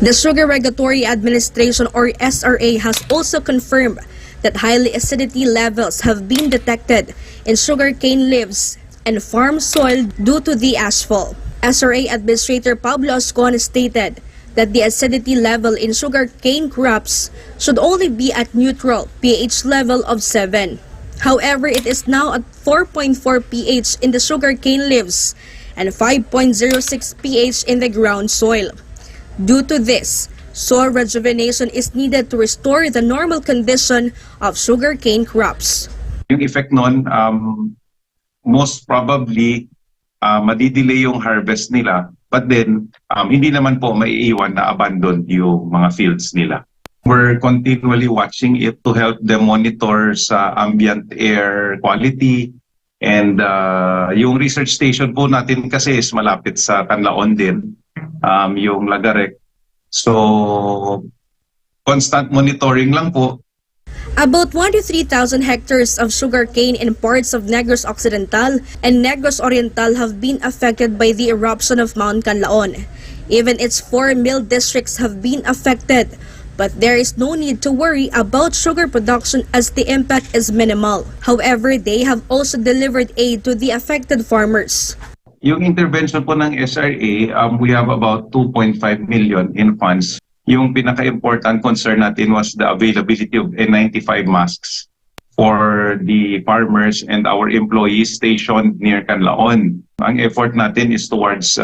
The Sugar Regulatory Administration or SRA has also confirmed that highly acidity levels have been detected in sugarcane leaves and farm soil due to the ashfall. SRA Administrator Pablo Ascon stated that the acidity level in sugarcane crops should only be at neutral pH level of 7. However, it is now at 4.4 pH in the sugarcane leaves and 5.06 pH in the ground soil. Due to this, soil rejuvenation is needed to restore the normal condition of sugarcane crops. Yung effect nun, most probably, madidelay yung harvest nila, but then, hindi naman po maiiwan na abandon yung mga fields nila. We're continually watching it to help them monitor sa ambient air quality, and yung research station po natin kasi is malapit sa Kanlaon din, yung Lagarek. So, constant monitoring lang po. About 23,000 hectares of sugarcane in parts of Negros Occidental and Negros Oriental have been affected by the eruption of Mount Kanlaon. Even its 4 mill districts have been affected, but there is no need to worry about sugar production as the impact is minimal. However, they have also delivered aid to the affected farmers. Yung intervention po ng SRA, we have about 2.5 million in funds. Yung pinaka-important concern natin was the availability of N95 masks for the farmers and our employees stationed near Kanlaon. Ang effort natin is towards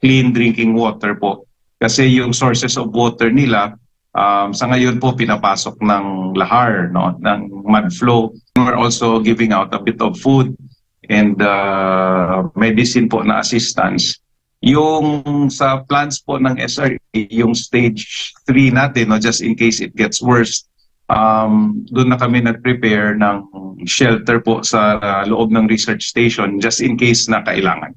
clean drinking water po. Kasi yung sources of water nila, sa ngayon po pinapasok ng lahar, no, ng mud flow. We're also giving out a bit of food and medicine po na assistance. Yung sa plans po ng SRA, yung stage 3 natin, no, just in case it gets worse, doon na kami nag-prepare ng shelter po sa loob ng research station just in case na kailangan.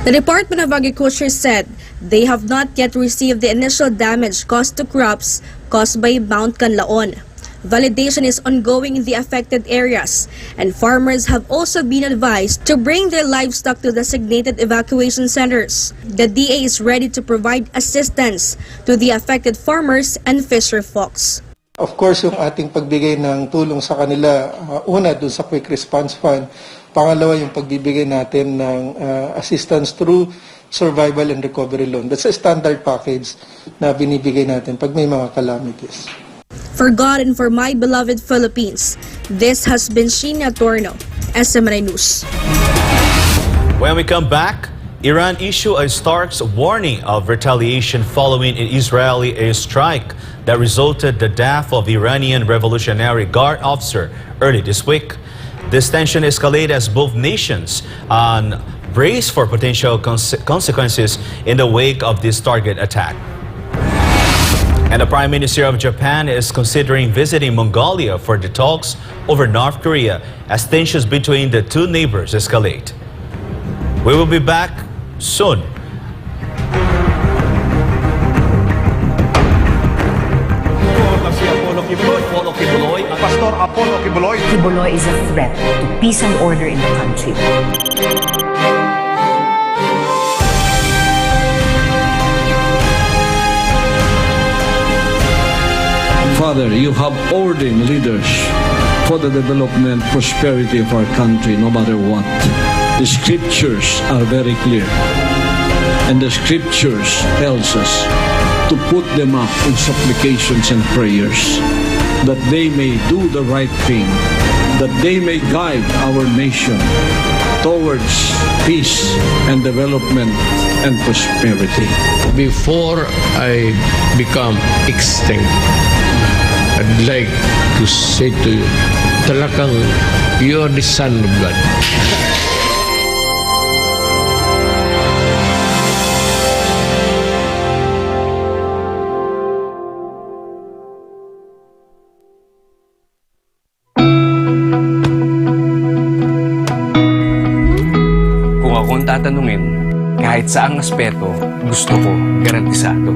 The Department of Agriculture said they have not yet received the initial damage caused to crops caused by Mount Kanlaon. Validation is ongoing in the affected areas, and farmers have also been advised to bring their livestock to designated evacuation centers. The DA is ready to provide assistance to the affected farmers and fisher folks. Of course, yung ating pagbigay ng tulong sa kanila, una dun sa Quick Response Fund, pangalawa yung pagbibigay natin ng assistance through Survival and Recovery Loan. That's a standard package na binibigay natin pag may mga calamities. For God and for my beloved Philippines, this has been Sheena Torno, SMNI News. When we come back, Iran issue a stark warning of retaliation following an Israeli airstrike that resulted the death of Iranian Revolutionary Guard officer early this week. This tension escalated as both nations brace for potential consequences in the wake of this target attack. And the Prime Minister of Japan is considering visiting Mongolia for the talks over North Korea as tensions between the two neighbors escalate. We will be back soon. Pastor Apollo Kibuloy. Kibuloy is a threat to peace and order in the country. Father, you have ordained leaders for the development, prosperity of our country, no matter what. The scriptures are very clear. And the scriptures tells us to put them up in supplications and prayers, that they may do the right thing, that they may guide our nation towards peace and development and prosperity. Before I become extinct, I'd like to say to you, talagang you are the son of God. Kung akong tatanungin, kahit saang aspeto, gusto ko garantisado.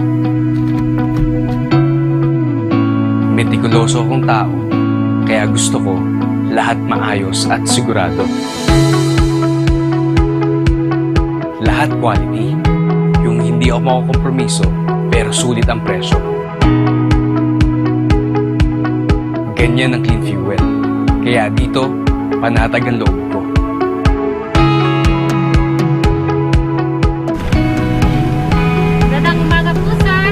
Metikuloso akong tao, kaya gusto ko lahat maayos at sigurado. Lahat quality, yung hindi ako makukompromiso, pero sulit ang presyo. Ganyan ang clean fuel, kaya dito, panatag ang loob ko. Magandang umaga po, sir.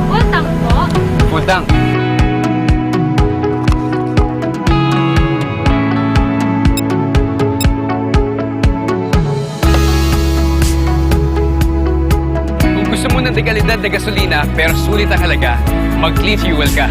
Full tank po. Full tank. Kung gusto mo ng dekalidad na gasolina pero sulit ang halaga, mag-clean fuel ka.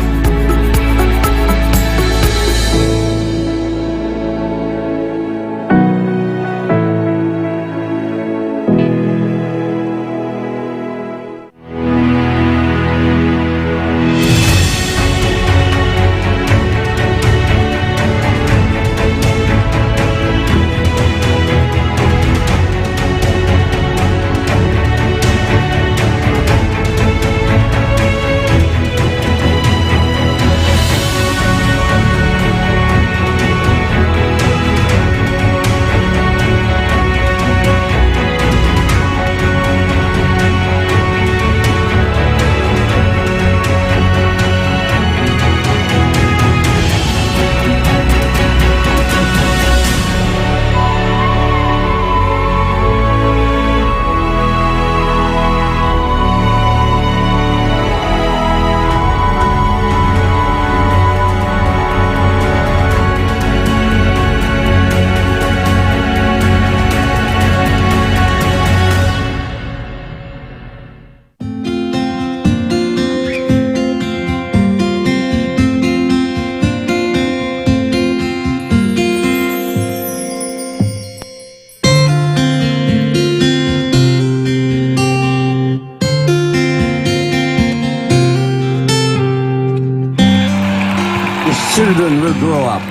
Children will grow up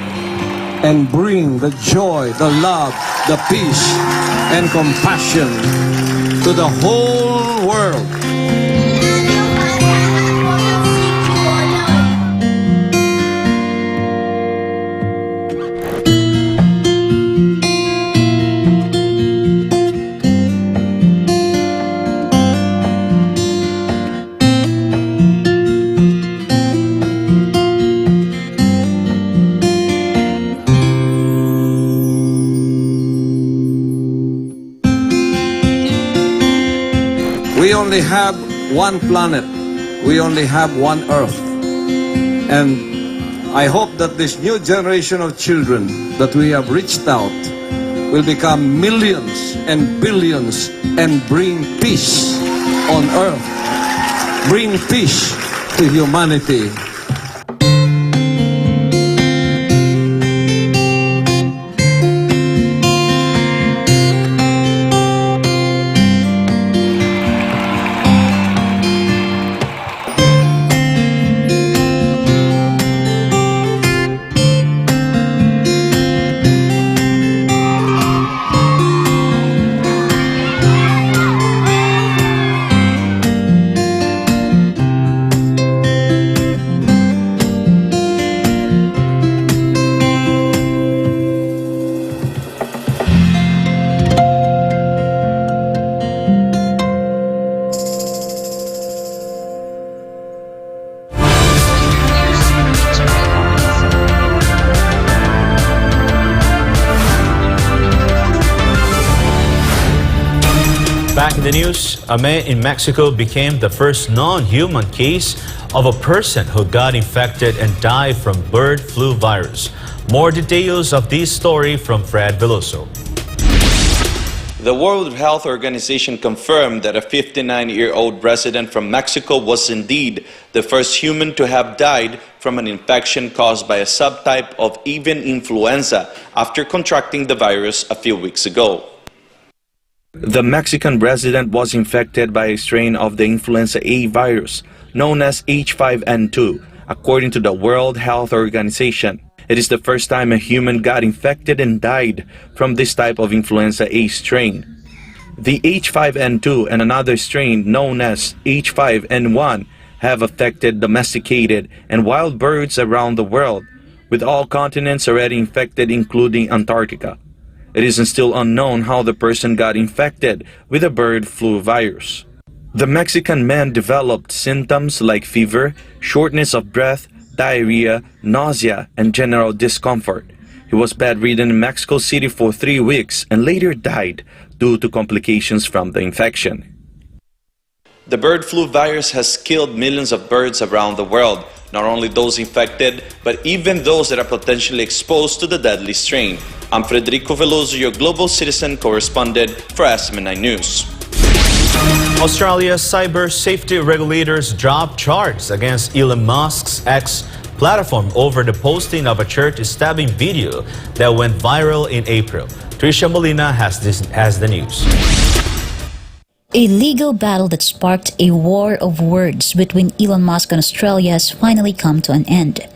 and bring the joy, the love, the peace, and compassion to the whole world. We only have one planet. We only have one Earth. And I hope that this new generation of children that we have reached out will become millions and billions and bring peace on Earth. Bring peace to humanity. Back in the news, a man in Mexico became the first non-human case of a person who got infected and died from bird flu virus. More details of this story from Fred Veloso. The World Health Organization confirmed that a 59-year-old resident from Mexico was indeed the first human to have died from an infection caused by a subtype of avian influenza after contracting the virus a few weeks ago. The Mexican resident was infected by a strain of the influenza A virus known as H5N2, according to the World Health Organization. It is the first time a human got infected and died from this type of influenza A strain. The H5N2 and another strain known as H5N1 have affected domesticated and wild birds around the world, with all continents already infected including Antarctica. It is still unknown how the person got infected with the bird flu virus. The Mexican man developed symptoms like fever, shortness of breath, diarrhea, nausea, and general discomfort. He was bedridden in Mexico City for 3 weeks and later died due to complications from the infection. The bird flu virus has killed millions of birds around the world, not only those infected, but even those that are potentially exposed to the deadly strain. I'm Federico Veloso, your global citizen correspondent for SMNI News. Australia's cyber safety regulators dropped charges against Elon Musk's X platform over the posting of a church stabbing video that went viral in April. Tricia Molina has the news. A legal battle that sparked a war of words between Elon Musk and Australia has finally come to an end.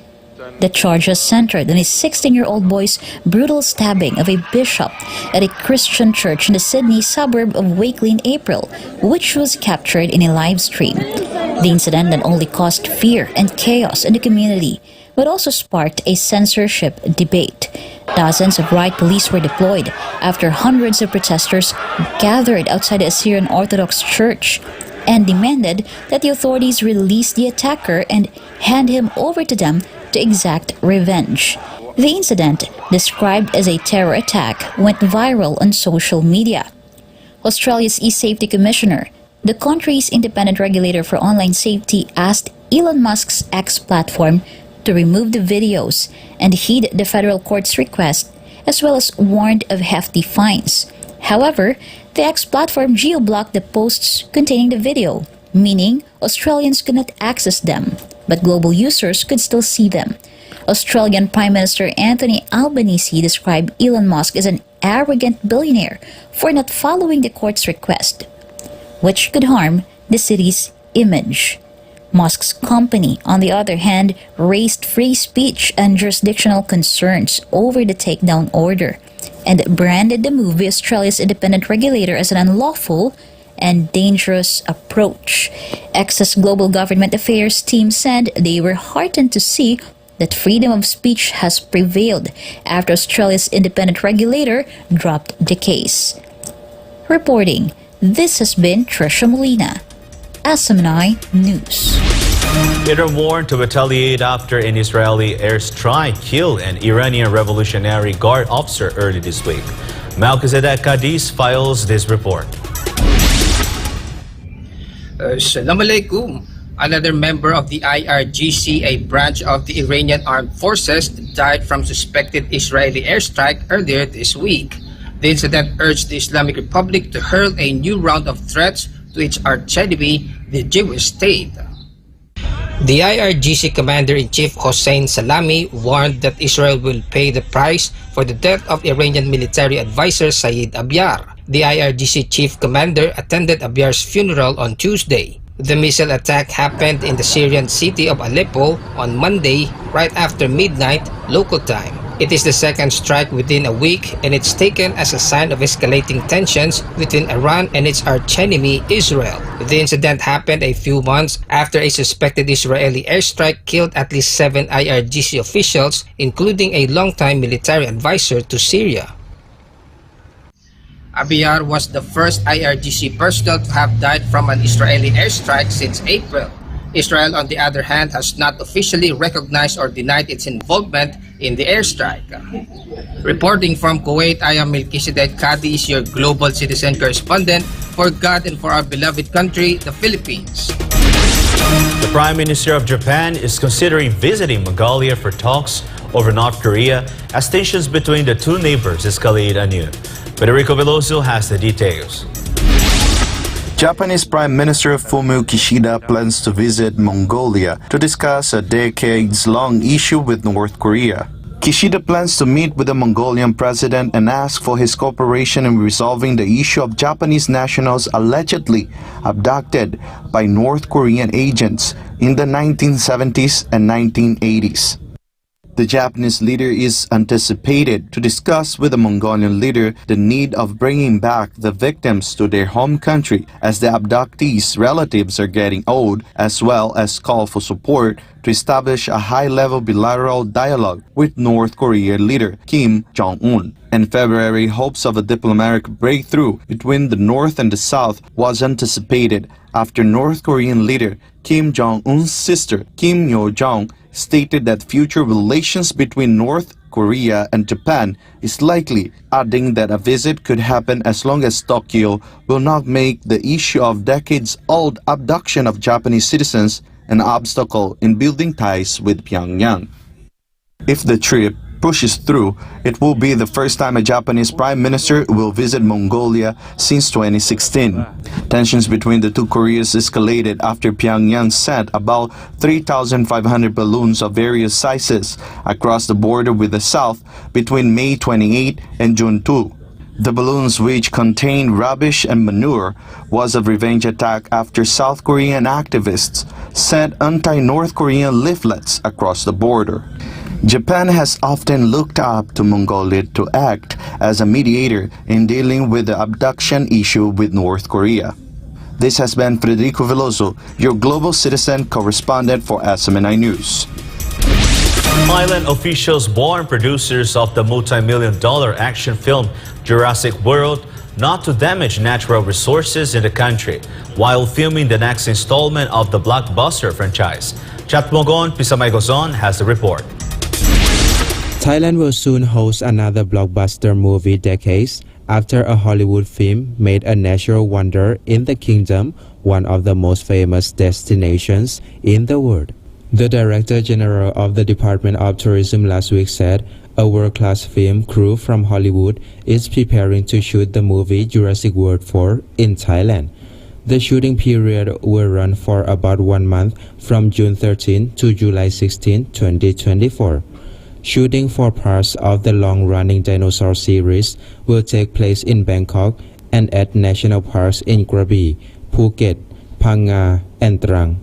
The charges centered on a 16-year-old boy's brutal stabbing of a bishop at a Christian church in the Sydney suburb of Wakeley in April, which was captured in a live stream. The incident not only caused fear and chaos in the community, but also sparked a censorship debate. Dozens of riot police were deployed after hundreds of protesters gathered outside the Syrian Orthodox Church and demanded that the authorities release the attacker and hand him over to them to exact revenge. The incident, described as a terror attack, went viral on social media. Australia's e-safety commissioner, the country's independent regulator for online safety, asked Elon Musk's X platform to remove the videos and heed the federal court's request, as well as warned of hefty fines. However, the X platform geo-blocked the posts containing the video, meaning Australians could not access them, but global users could still see them. Australian Prime Minister Anthony Albanese described Elon Musk as an arrogant billionaire for not following the court's request, which could harm the city's image. Musk's company, on the other hand, raised free speech and jurisdictional concerns over the takedown order and branded the move by Australia's independent regulator as an unlawful and dangerous approach. X's Global Government Affairs team said they were heartened to see that freedom of speech has prevailed after Australia's independent regulator dropped the case. Reporting, this has been Tricia Molina, SMNI News. Iran warned to retaliate after an Israeli airstrike killed an Iranian Revolutionary Guard officer early this week. Melchizedek Cadiz files this report. Assalamu alaikum. Another member of the IRGC, a branch of the Iranian Armed Forces, died from suspected Israeli airstrike earlier this week. The incident urged the Islamic Republic to hurl a new round of threats to its archenemy, the Jewish state. The IRGC Commander-in-Chief Hossein Salami warned that Israel will pay the price for the death of Iranian military advisor Saeed Abyar. The IRGC Chief Commander attended Abyar's funeral on Tuesday. The missile attack happened in the Syrian city of Aleppo on Monday, right after midnight local time. It is the second strike within a week, and it's taken as a sign of escalating tensions between Iran and its archenemy Israel. The incident happened a few months after a suspected Israeli airstrike killed at least 7 IRGC officials, including a longtime military advisor to Syria. Abyar was the first IRGC personnel to have died from an Israeli airstrike since April. Israel, on the other hand, has not officially recognized or denied its involvement in the airstrike. Reporting from Kuwait, I am Melchizedek Cadiz, your global citizen correspondent for God and for our beloved country, the Philippines. The Prime Minister of Japan is considering visiting Mongolia for talks over North Korea as tensions between the two neighbors escalate anew. Federico Veloso has the details. Japanese Prime Minister Fumio Kishida plans to visit Mongolia to discuss a decades-long issue with North Korea. Kishida plans to meet with the Mongolian president and ask for his cooperation in resolving the issue of Japanese nationals allegedly abducted by North Korean agents in the 1970s and 1980s. The Japanese leader is anticipated to discuss with the Mongolian leader the need of bringing back the victims to their home country as the abductees' relatives are getting old, as well as call for support to establish a high-level bilateral dialogue with North Korea leader Kim Jong-un. In February, hopes of a diplomatic breakthrough between the North and the South was anticipated after North Korean leader Kim Jong-un's sister Kim Yo-jong stated that future relations between North Korea and Japan is likely, adding that a visit could happen as long as Tokyo will not make the issue of decades-old abduction of Japanese citizens an obstacle in building ties with Pyongyang. If the trip pushes through, it will be the first time a Japanese prime minister will visit Mongolia since 2016. Tensions between the two Koreas escalated after Pyongyang sent about 3,500 balloons of various sizes across the border with the south between May 28 and June 2. The balloons, which contained rubbish and manure, was a revenge attack after South Korean activists sent anti-North Korean leaflets across the border. Japan has often looked up to Mongolia to act as a mediator in dealing with the abduction issue with North Korea. This has been Federico Veloso, your global citizen correspondent for SMNI News. Thailand officials warn producers of the multi-million-dollar action film Jurassic World not to damage natural resources in the country while filming the next installment of the blockbuster franchise. Chatmogon Pisamay-Gozon has the report. Thailand will soon host another blockbuster movie decades after a Hollywood film made a natural wonder in the kingdom, one of the most famous destinations in the world. The Director General of the Department of Tourism last week said a world-class film crew from Hollywood is preparing to shoot the movie Jurassic World 4 in Thailand. The shooting period will run for about 1 month from June 13 to July 16, 2024. Shooting for parts of the long-running dinosaur series will take place in Bangkok and at national parks in Krabi, Phuket, Phang Nga, and Trang.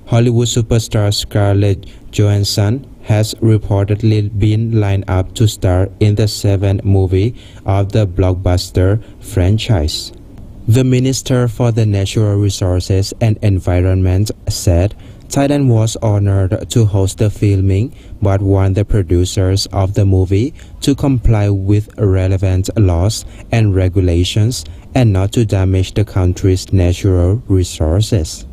Hollywood superstar Scarlett Johansson has reportedly been lined up to star in the 7th movie of the blockbuster franchise. The Minister for the Natural Resources and Environment said Thailand was honored to host the filming but warned the producers of the movie to comply with relevant laws and regulations and not to damage the country's natural resources.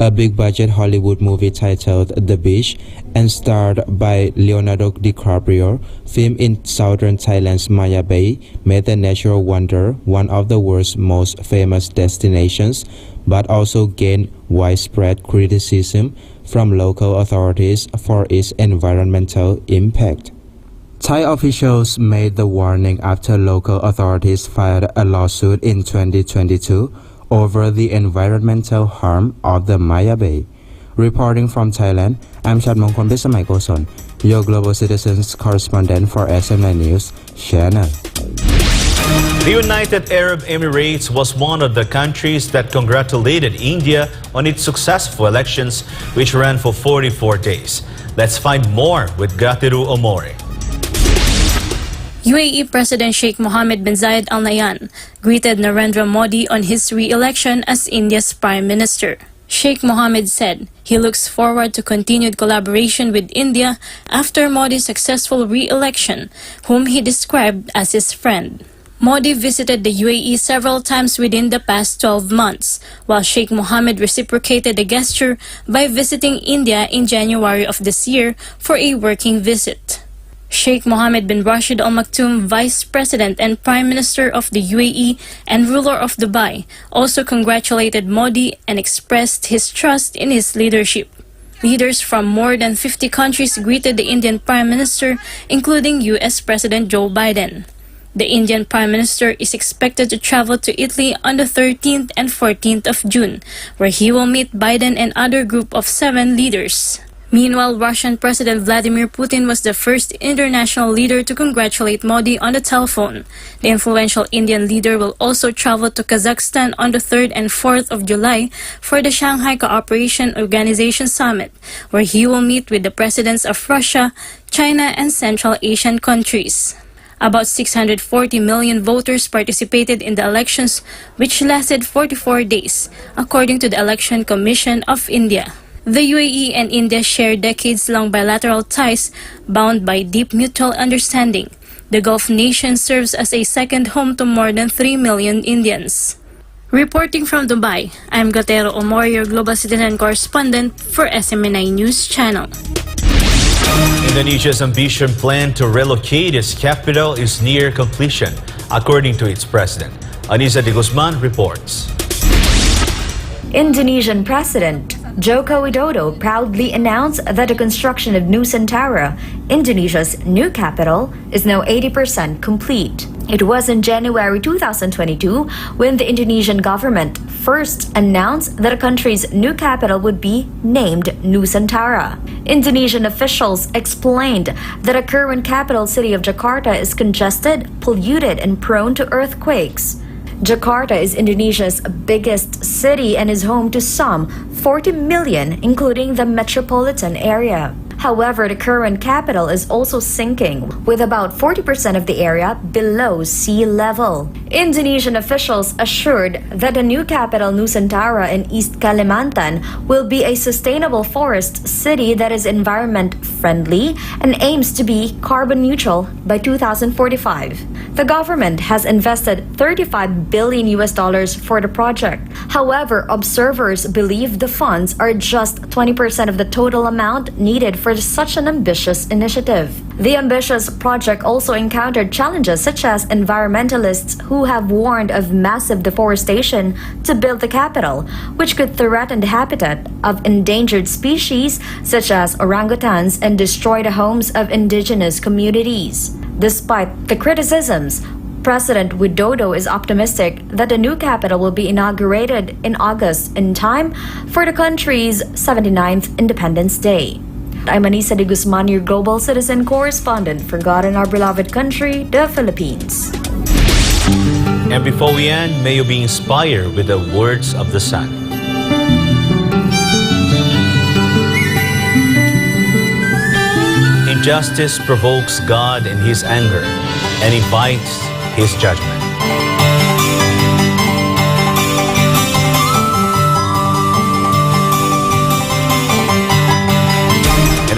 A big-budget Hollywood movie titled The Beach and starred by Leonardo DiCaprio, filmed in southern Thailand's Maya Bay, made the natural wonder one of the world's most famous destinations, but also gained widespread criticism from local authorities for its environmental impact. Thai officials made the warning after local authorities filed a lawsuit in 2022 over the environmental harm of the Maya Bay. Reporting from Thailand, I'm Chatmongkon Pisamay-Gozon, your global citizens correspondent for SMNI News Channel. The United Arab Emirates was one of the countries that congratulated India on its successful elections, which ran for 44 days. Let's find more with Gratiru Omore. UAE President Sheikh Mohammed bin Zayed Al Nahyan greeted Narendra Modi on his re-election as India's Prime Minister. Sheikh Mohammed said he looks forward to continued collaboration with India after Modi's successful re-election, whom he described as his friend. Modi visited the UAE several times within the past 12 months, while Sheikh Mohammed reciprocated the gesture by visiting India in January of this year for a working visit. Sheikh Mohammed bin Rashid Al Maktoum, Vice President and Prime Minister of the UAE and ruler of Dubai, also congratulated Modi and expressed his trust in his leadership. Leaders from more than 50 countries greeted the Indian Prime Minister, including US President Joe Biden. The Indian Prime Minister is expected to travel to Italy on the 13th and 14th of June, where he will meet Biden and other group of 7 leaders. Meanwhile, Russian President Vladimir Putin was the first international leader to congratulate Modi on the telephone. The influential Indian leader will also travel to Kazakhstan on the 3rd and 4th of July for the Shanghai Cooperation Organization Summit, where he will meet with the presidents of Russia, China, and Central Asian countries. About 640 million voters participated in the elections, which lasted 44 days, according to the Election Commission of India. The UAE and India share decades-long bilateral ties bound by deep mutual understanding. The Gulf nation serves as a second home to more than 3 million Indians. Reporting from Dubai, I'm Gatero Omor, your global citizen correspondent for SMNI News Channel. Indonesia's ambitious plan to relocate its capital is near completion, according to its president. Anissa de Guzman reports. Indonesian President Joko Widodo proudly announced that the construction of Nusantara, Indonesia's new capital, is now 80% complete. It was in January 2022 when the Indonesian government first announced that the country's new capital would be named Nusantara. Indonesian officials explained that the current capital city of Jakarta is congested, polluted, and prone to earthquakes. Jakarta is Indonesia's biggest city and is home to some 40 million, including the metropolitan area. However, the current capital is also sinking, with about 40% of the area below sea level. Indonesian officials assured that the new capital Nusantara in East Kalimantan will be a sustainable forest city that is environment-friendly and aims to be carbon neutral by 2045. The government has invested $35 billion for the project. However, observers believe the funds are just 20% of the total amount needed for such an ambitious initiative. The ambitious project also encountered challenges such as environmentalists who have warned of massive deforestation to build the capital, which could threaten the habitat of endangered species such as orangutans and destroy the homes of indigenous communities. Despite the criticisms, President Widodo is optimistic that the new capital will be inaugurated in August in time for the country's 79th Independence Day. I'm Anissa de Guzman, your global citizen correspondent for God and our beloved country, the Philippines. And before we end, may you be inspired with the words of the Sun. Injustice provokes God in His anger and invites His judgment.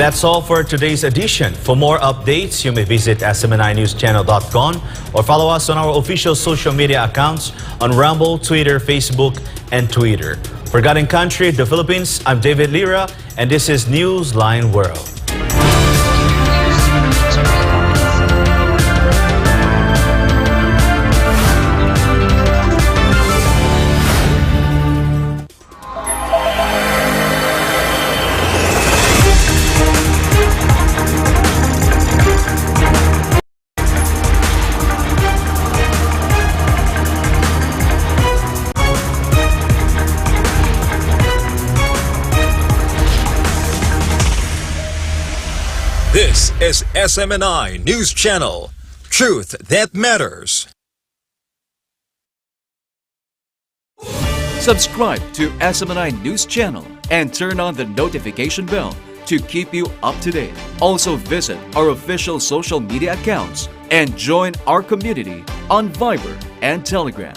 And that's all for today's edition. For more updates, you may visit smninewschannel.com or follow us on our official social media accounts on Rumble, Twitter, Facebook, and Twitter. For God and Country, the Philippines, I'm Deivid Lira, and this is Newsline World. This is SMNI News Channel. Truth that matters. Subscribe to SMNI News Channel and turn on the notification bell to keep you up to date. Also visit our official social media accounts and join our community on Viber and Telegram.